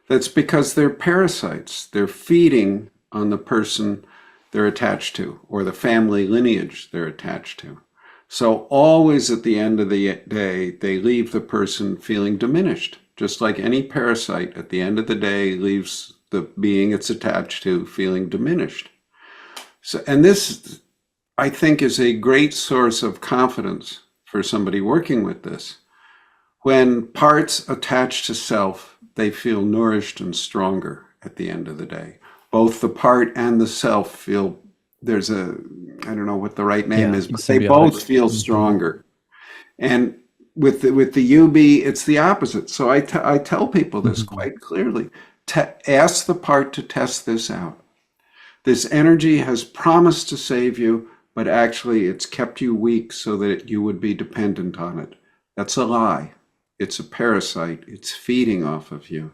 That's because they're parasites. They're feeding on the person they're attached to or the family lineage they're attached to. So always at the end of the day, they leave the person feeling diminished, just like any parasite at the end of the day leaves the being it's attached to feeling diminished. So, and this, I think, is a great source of confidence for somebody working with this. When parts attach to self, they feel nourished and stronger at the end of the day. Both the part and the self feel there's I don't know what the right name is, but they both feel stronger. And with the UB, it's the opposite. So I tell people this quite clearly. Ask the part to test this out. This energy has promised to save you, but actually it's kept you weak so that you would be dependent on it. That's a lie. It's a parasite. It's feeding off of you.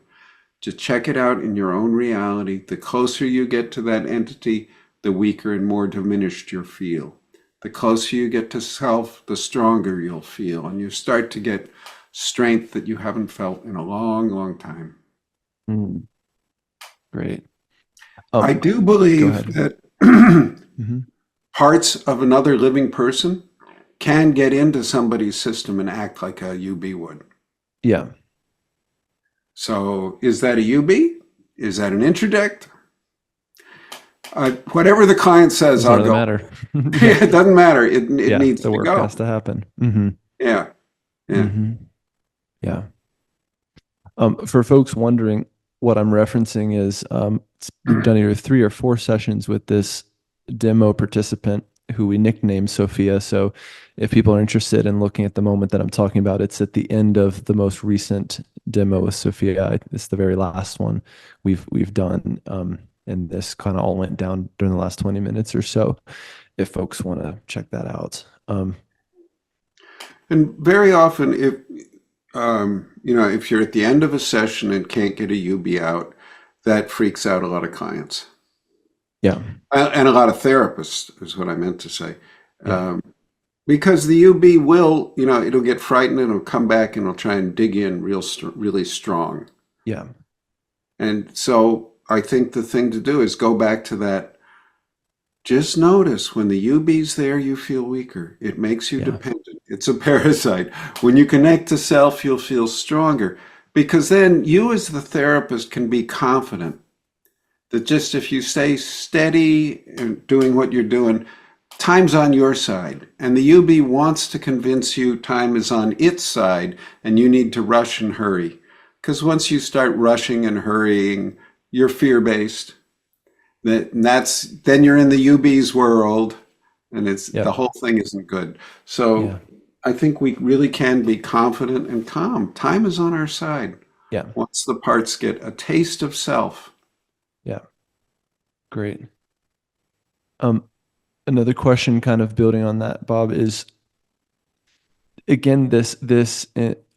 Just check it out in your own reality. The closer you get to that entity, the weaker and more diminished you'll feel. The closer you get to self, the stronger you'll feel. And you start to get strength that you haven't felt in a long, long time. Great. I do believe that parts of another living person can get into somebody's system and act like a UB would. Yeah. So is that a UB? Is that an introject? Whatever the client says, I'll go. Matter. It doesn't matter. It needs to go. The work has to happen. Yeah. Yeah. For folks wondering, what I'm referencing is we've done either 3 or 4 sessions with this demo participant who we nicknamed Sophia. So if people are interested in looking at the moment that I'm talking about, it's at the end of the most recent demo with Sophia. It's the very last one we've done. And this kind of all went down during the last 20 minutes or so, if folks want to check that out. And very often, if you're at the end of a session and can't get a UB out, that freaks out a lot of clients. Yeah. And a lot of therapists is what I meant to say. Yeah. Because the UB will, it'll get frightened and it'll come back and it'll try and dig in really strong. Yeah. And so I think the thing to do is go back to that. Just notice when the UB's there, you feel weaker. It makes you dependent. It's a parasite. When you connect to self, you'll feel stronger. Because then you as the therapist can be confident that just if you stay steady and doing what you're doing, time's on your side, and the UB wants to convince you time is on its side, and you need to rush and hurry. Because once you start rushing and hurrying, you're fear-based. Then you're in the UB's world, and the whole thing isn't good. So I think we really can be confident and calm. Time is on our side. Yeah. Once the parts get a taste of self. Yeah. Great. Another question kind of building on that, Bob, is again, this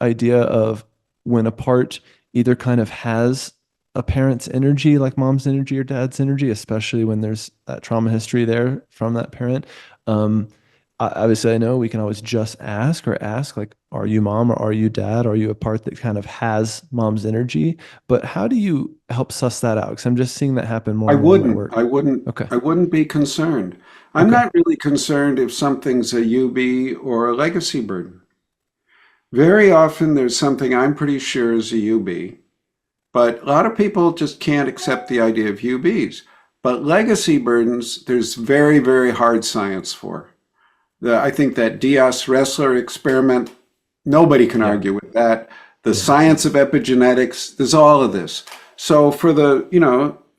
idea of when a part either kind of has a parent's energy, like mom's energy or dad's energy, especially when there's that trauma history there from that parent. Obviously, I know we can always just ask like, are you mom or are you dad? Are you a part that kind of has mom's energy? But how do you help suss that out? Because I'm just seeing that happen more and more in my work. I wouldn't be concerned. I'm Okay. not really concerned if something's a UB or a legacy burden. Very often there's something I'm pretty sure is a UB, but a lot of people just can't accept the idea of UBs. But legacy burdens, there's very, very hard science for. I think that Diaz-Ressler experiment, nobody can argue with that. The science of epigenetics, there's all of this. So for the,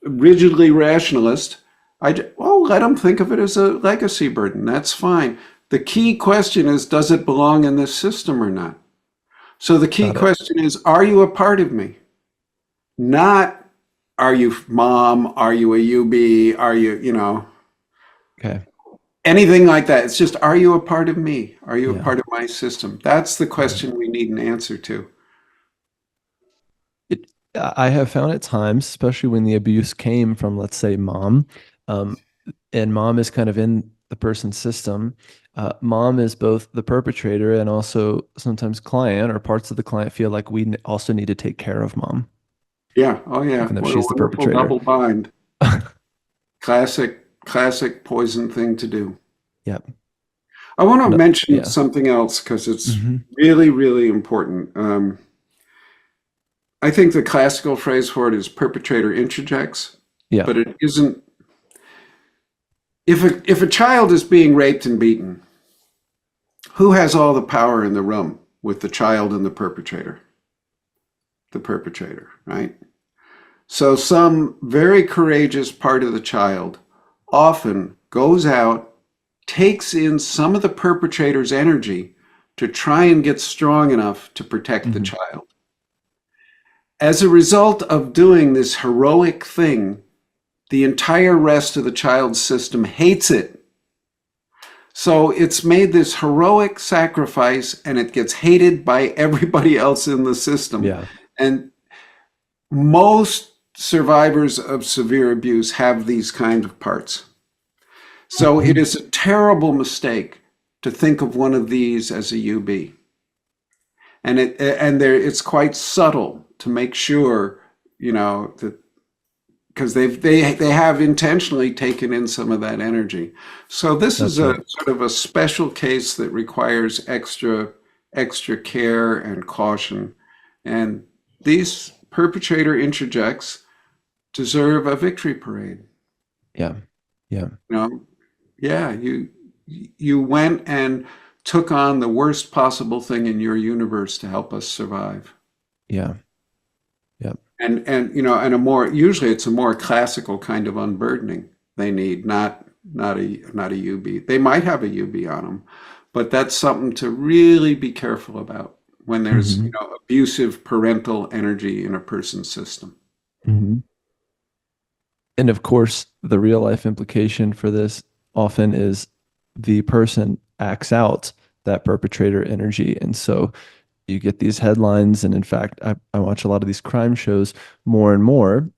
rigidly rationalist, let them think of it as a legacy burden. That's fine. The key question is, does it belong in this system or not? So the key question is, are you a part of me? Not, are you mom? Are you a UB? Are you, Okay. anything like that. It's just, are you a part of me? Are you a part of my system? That's the question we need an answer to. I have found at times, especially when the abuse came from, let's say, mom, and mom is kind of in the person's system. Mom is both the perpetrator and also sometimes client, or parts of the client feel like we also need to take care of mom. Yeah. Oh, yeah. Even though What she's a the wonderful perpetrator. double bind. Classic poison thing to do. Yep. I want to mention something else because it's really, really important. I think the classical phrase for it is perpetrator introjects, but it isn't. If a child is being raped and beaten, who has all the power in the room with the child and the perpetrator? The perpetrator, right? So some very courageous part of the child often goes out, takes in some of the perpetrator's energy to try and get strong enough to protect the child. As a result of doing this heroic thing, the entire rest of the child's system hates it. So it's made this heroic sacrifice and it gets hated by everybody else in the system. Yeah. And most survivors of severe abuse have these kind of parts. So it is a terrible mistake to think of one of these as a UB. And it's quite subtle to make sure, that because they have intentionally taken in some of that energy. So this is a sort of a special case that requires extra care and caution. And these perpetrator introjects deserve a victory parade. Yeah. Yeah. You went and took on the worst possible thing in your universe to help us survive. Yeah. And usually it's a more classical kind of unburdening they need, not a UB. They might have a UB on them, but that's something to really be careful about when there's abusive parental energy in a person's system. And of course, the real life implication for this often is the person acts out that perpetrator energy. And so you get these headlines. And in fact, I watch a lot of these crime shows more and more.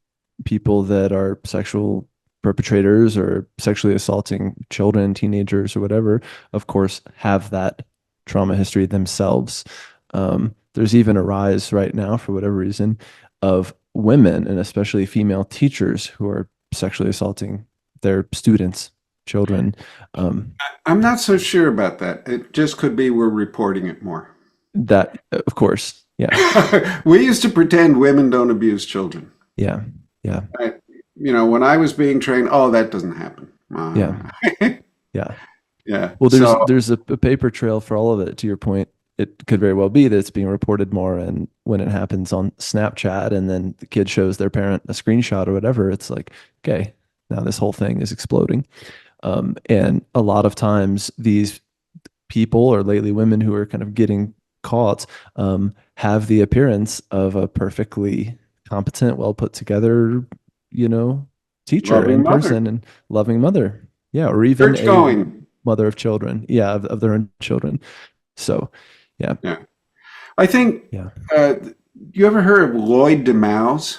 People that are sexual perpetrators or sexually assaulting children, teenagers, or whatever, of course, have that trauma history themselves. There's even a rise right now, for whatever reason, of women and especially female teachers who are sexually assaulting their students, children. I'm not so sure about that. It just could be we're reporting it more. That, of course, yeah. We used to pretend women don't abuse children. Yeah. When I was being trained, that doesn't happen. Yeah. Yeah. Well, So, there's a paper trail for all of it. To your point, it could very well be that it's being reported more, and when it happens on Snapchat, and then the kid shows their parent a screenshot or whatever, it's like, okay, now this whole thing is exploding. And a lot of times, these people, or lately women who are kind of getting caught, have the appearance of a perfectly competent, well put together, you know, teacher loving in mother, person and loving mother. Yeah, or even church a going. mother of children. Yeah, of their own children. So, yeah, Yeah. I think, yeah. uh, you ever heard of Lloyd DeMause?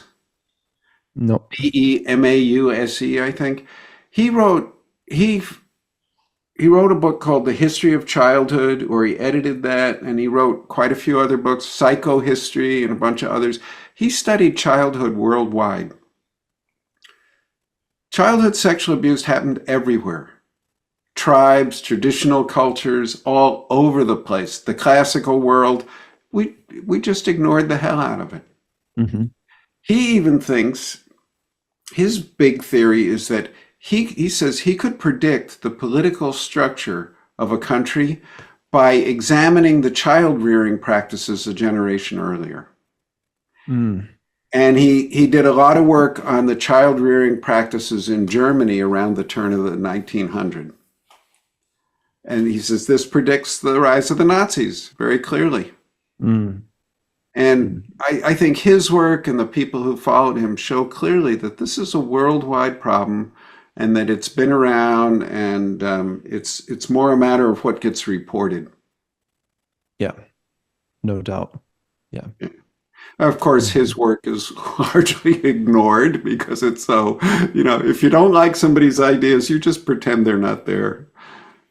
No. Demause, I think. He wrote he he wrote a book called The History of Childhood, or he edited that, and he wrote quite a few other books, Psychohistory and a bunch of others. He studied childhood worldwide. Childhood sexual abuse happened everywhere. Tribes, traditional cultures, all over the place. The classical world, we just ignored the hell out of it. Hmm. He even thinks his big theory is that he says he could predict the political structure of a country by examining the child rearing practices a generation earlier. Mm. And he did a lot of work on the child rearing practices in Germany around the turn of the 1900s. And he says this predicts the rise of the Nazis very clearly. Mm. And Mm. I think his work and the people who followed him show clearly that this is a worldwide problem and that it's been around, and it's more a matter of what gets reported. Yeah, no doubt. Yeah. Of course, Mhm. his work is largely ignored because it's so, if you don't like somebody's ideas, you just pretend they're not there.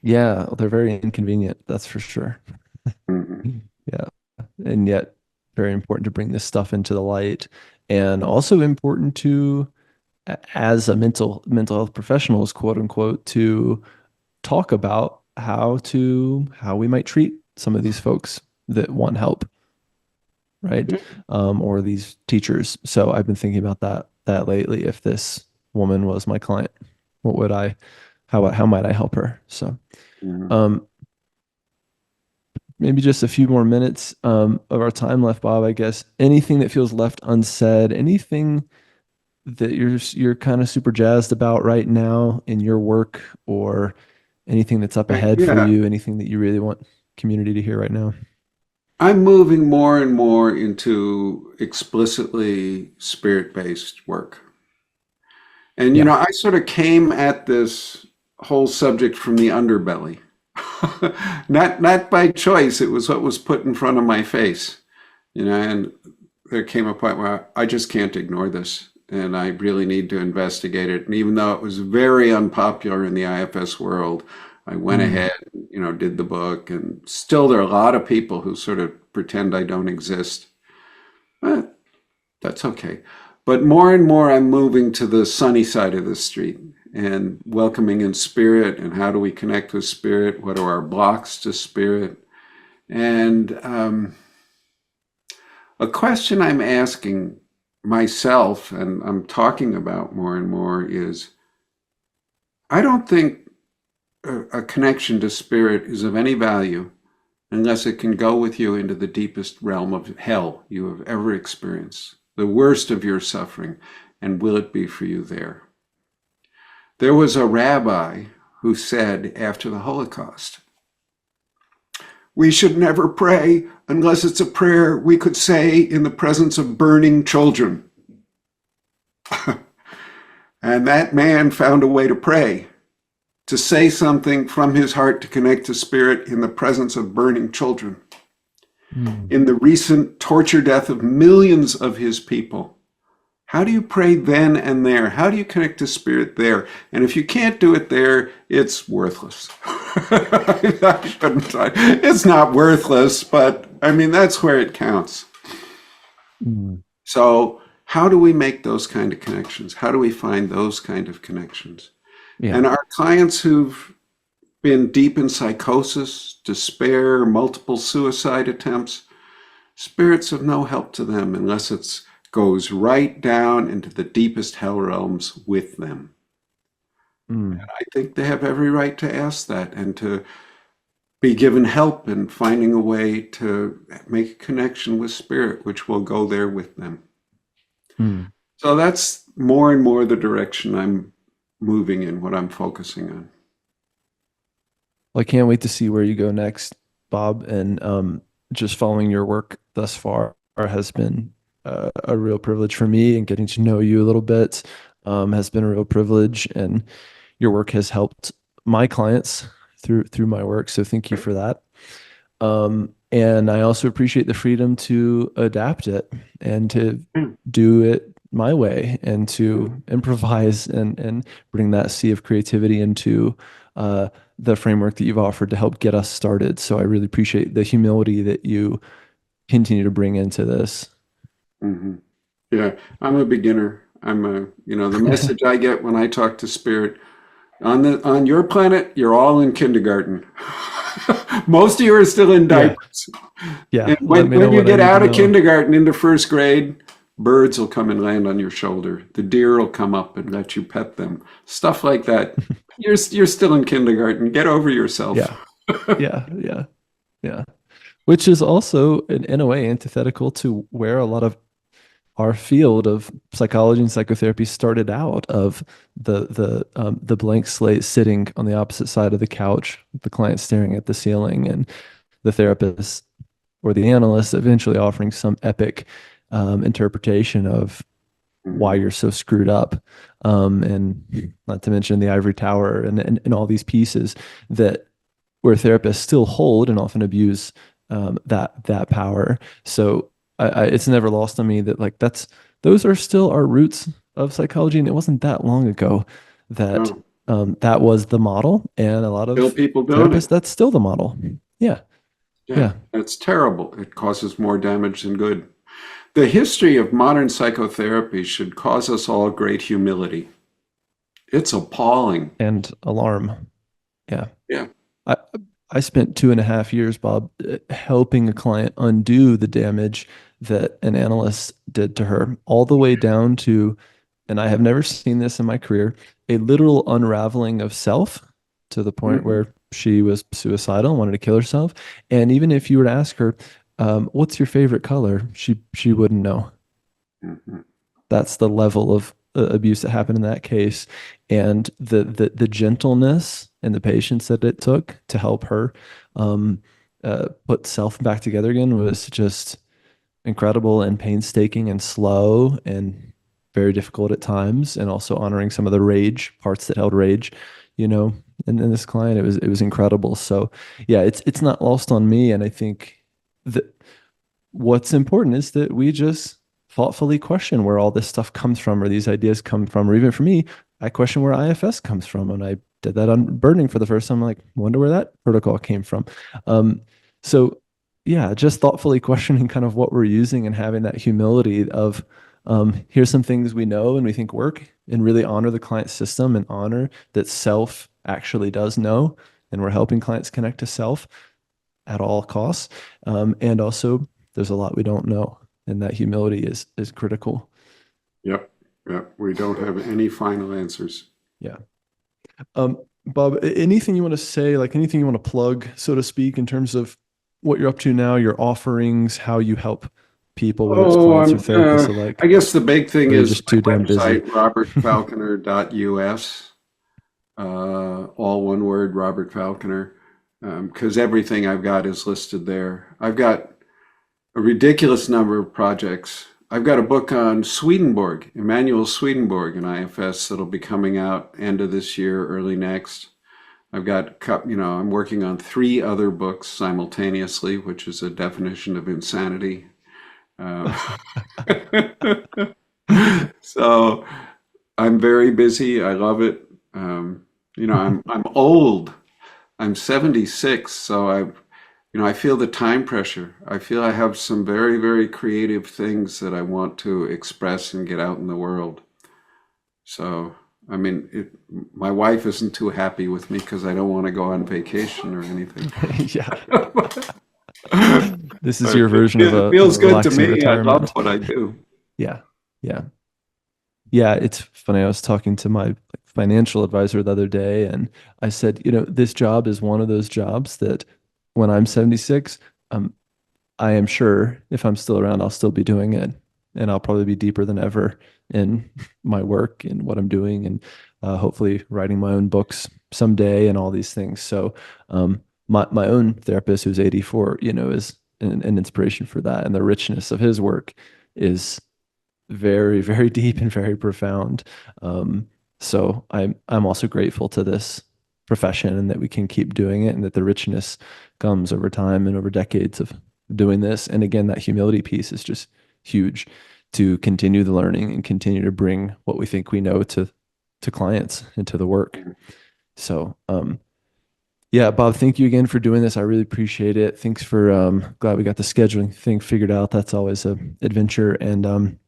Yeah, they're very inconvenient, that's for sure. Mhm. Yeah. And yet very important to bring this stuff into the light, and also important to, as a mental health professionals, quote unquote, to talk about how we might treat some of these folks that want help, right? Or these teachers. So I've been thinking about that lately. If this woman was my client, what would I how might I help her? So Mhm. um maybe just a few more minutes of our time left, Bob. I guess anything that feels left unsaid, anything that you're kind of super jazzed about right now in your work, or anything that's up ahead for Yeah, you, anything that you really want community to hear right now. I'm moving more and more into explicitly spirit-based work. And, Yeah. I sort of came at this whole subject from the underbelly. Not by choice, it was what was put in front of my face, and there came a point where I just can't ignore this, and I really need to investigate it. And even though it was very unpopular in the IFS world, I went Mm. ahead, did the book, and still there are a lot of people who sort of pretend I don't exist. Eh, that's okay. But more and more, I'm moving to the sunny side of the street and welcoming in spirit. And how do we connect with spirit? What are our blocks to spirit? And a question I'm asking myself and I'm talking about more and more is, I don't think a connection to spirit is of any value unless it can go with you into the deepest realm of hell you have ever experienced, the worst of your suffering, and will it be for you there? There was a rabbi who said after the Holocaust, we should never pray unless it's a prayer we could say in the presence of burning children. And that man found a way to pray, to say something from his heart to connect to spirit in the presence of burning children. Mm. In the recent torture death of millions of his people, how do you pray then and there? How do you connect to spirit there? And if you can't do it there, it's worthless. It's not worthless, but I mean, that's where it counts. Mm. So how do we make those kind of connections? How do we find those kind of connections? Yeah. And our clients who've been deep in psychosis, despair, multiple suicide attempts, spirit's of no help to them unless it goes right down into the deepest hell realms with them. Mm. I think they have every right to ask that and to be given help in finding a way to make a connection with spirit, which will go there with them. Mm. So that's more and more the direction I'm moving in, what I'm focusing on. Well, I can't wait to see where you go next, Bob. And just following your work thus far has been a real privilege for me, and getting to know you a little bit has been a real privilege. And your work has helped my clients through my work. So thank you for that. And I also appreciate the freedom to adapt it and to do it my way, and to improvise and bring that sea of creativity into the framework that you've offered to help get us started. So I really appreciate the humility that you continue to bring into this. Mm-hmm. Yeah, I'm a beginner. The message I get when I talk to spirit on your planet, you're all in kindergarten. Most of you are still in Yeah, diapers. yeah. And Let me know when you what I get need to out of know. kindergarten into first grade, birds will come and land on your shoulder. The deer will come up and let you pet them. Stuff like that. You're still in kindergarten. Get over yourself. Yeah, yeah, yeah, yeah. Which is also in a way antithetical to where a lot of our field of psychology and psychotherapy started out, of the blank slate sitting on the opposite side of the couch, the client staring at the ceiling, and the therapist or the analyst eventually offering some epic interpretation of why Mhm. you're so screwed up, and not to mention the ivory tower and all these pieces that where therapists still hold and often abuse that power. So it's never lost on me that like those are still our roots of psychology, and it wasn't that long ago that No, that was the model, and a lot still of people doing therapists it. that's still the model. Yeah, Yeah, yeah, that's terrible. It causes more damage than good. The history of modern psychotherapy should cause us all great humility. It's appalling. and alarm. Yeah. Yeah. I I spent 2.5 years, Bob, helping a client undo the damage that an analyst did to her, all the way down to, and I have never seen this in my career, a literal unraveling of self, to the point Mhm. where she was suicidal, wanted to kill herself. And even if you were to ask her, "What's your favorite color?" she wouldn't know. Mhm. That's the level of abuse that happened in that case, and the gentleness and the patience that it took to help her put self back together again was just incredible and painstaking and slow and very difficult at times, and also honoring some of the rage parts that held rage, you know. And in this client, it was incredible. So yeah, it's not lost on me, and I think that what's important is that we just thoughtfully question where all this stuff comes from, or these ideas come from, or even for me, I question where IFS comes from. And I did that on burning for the first time. I'm like, wonder where that protocol came from. Um, so yeah, just thoughtfully questioning kind of what we're using, and having that humility of, here's some things we know and we think work, and really honor the client system, and honor that self actually does know, and we're helping clients connect to self at all costs. And also, there's a lot we don't know, and that humility is critical. Yep. Yep. We don't have any final answers. Yeah. Bob, anything you want to say, like anything you want to plug, so to speak, in terms of what you're up to now, your offerings, how you help people, whether it's Oh, clients or therapists I alike, guess the big thing or you're is just too my damn busy? website, robertfalconer.us, all one word, Robert Falconer, because everything I've got is listed there. I've got a ridiculous number of projects. I've got a book on Swedenborg, Emanuel Swedenborg in IFS that'll be coming out end of this year, early next. I've got, I'm working on 3 other books simultaneously, which is a definition of insanity. Um, so I'm very busy. I love it. I'm old. I'm 76, so I feel the time pressure. I feel I have some very, very creative things that I want to express and get out in the world. So, I mean, my wife isn't too happy with me because I don't want to go on vacation or anything. Yeah. This is But your version it of a feels good to relaxing me. I love retirement. what I do. Yeah. Yeah. Yeah. It's funny. I was talking to my financial advisor the other day, and I said, this job is one of those jobs that when I'm 76, I am sure if I'm still around, I'll still be doing it. And I'll probably be deeper than ever in my work and what I'm doing, and hopefully writing my own books someday and all these things. So my own therapist, who's 84, is an inspiration for that. And the richness of his work is very, very deep and very profound. So I'm also grateful to this profession, and that we can keep doing it, and that the richness comes over time and over decades of doing this. And again, that humility piece is just huge, to continue the learning and continue to bring what we think we know to clients and to the work. So, yeah, Bob, thank you again for doing this. I really appreciate it. Thanks for, glad we got the scheduling thing figured out. That's always an adventure. And,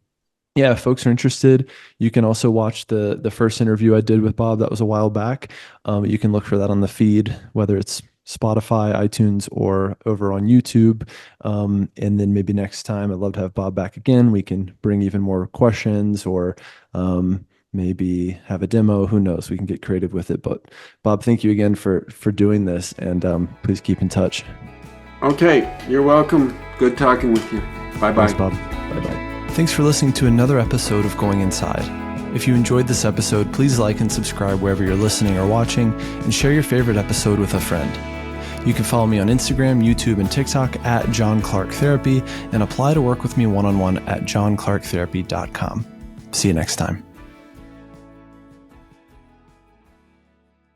yeah, if folks are interested, you can also watch the first interview I did with Bob. That was a while back. You can look for that on the feed, whether it's Spotify, iTunes, or over on YouTube. And then maybe next time, I'd love to have Bob back again. We can bring even more questions, or maybe have a demo. Who knows? We can get creative with it. But Bob, thank you again for doing this, and please keep in touch. Okay, you're welcome. Good talking with you. Bye-bye. Thanks, Bob. Bye-bye. Thanks for listening to another episode of Going Inside. If you enjoyed this episode, please like and subscribe wherever you're listening or watching, and share your favorite episode with a friend. You can follow me on Instagram, YouTube, and TikTok at John Clark Therapy, and apply to work with me one-on-one at johnclarktherapy.com. See you next time.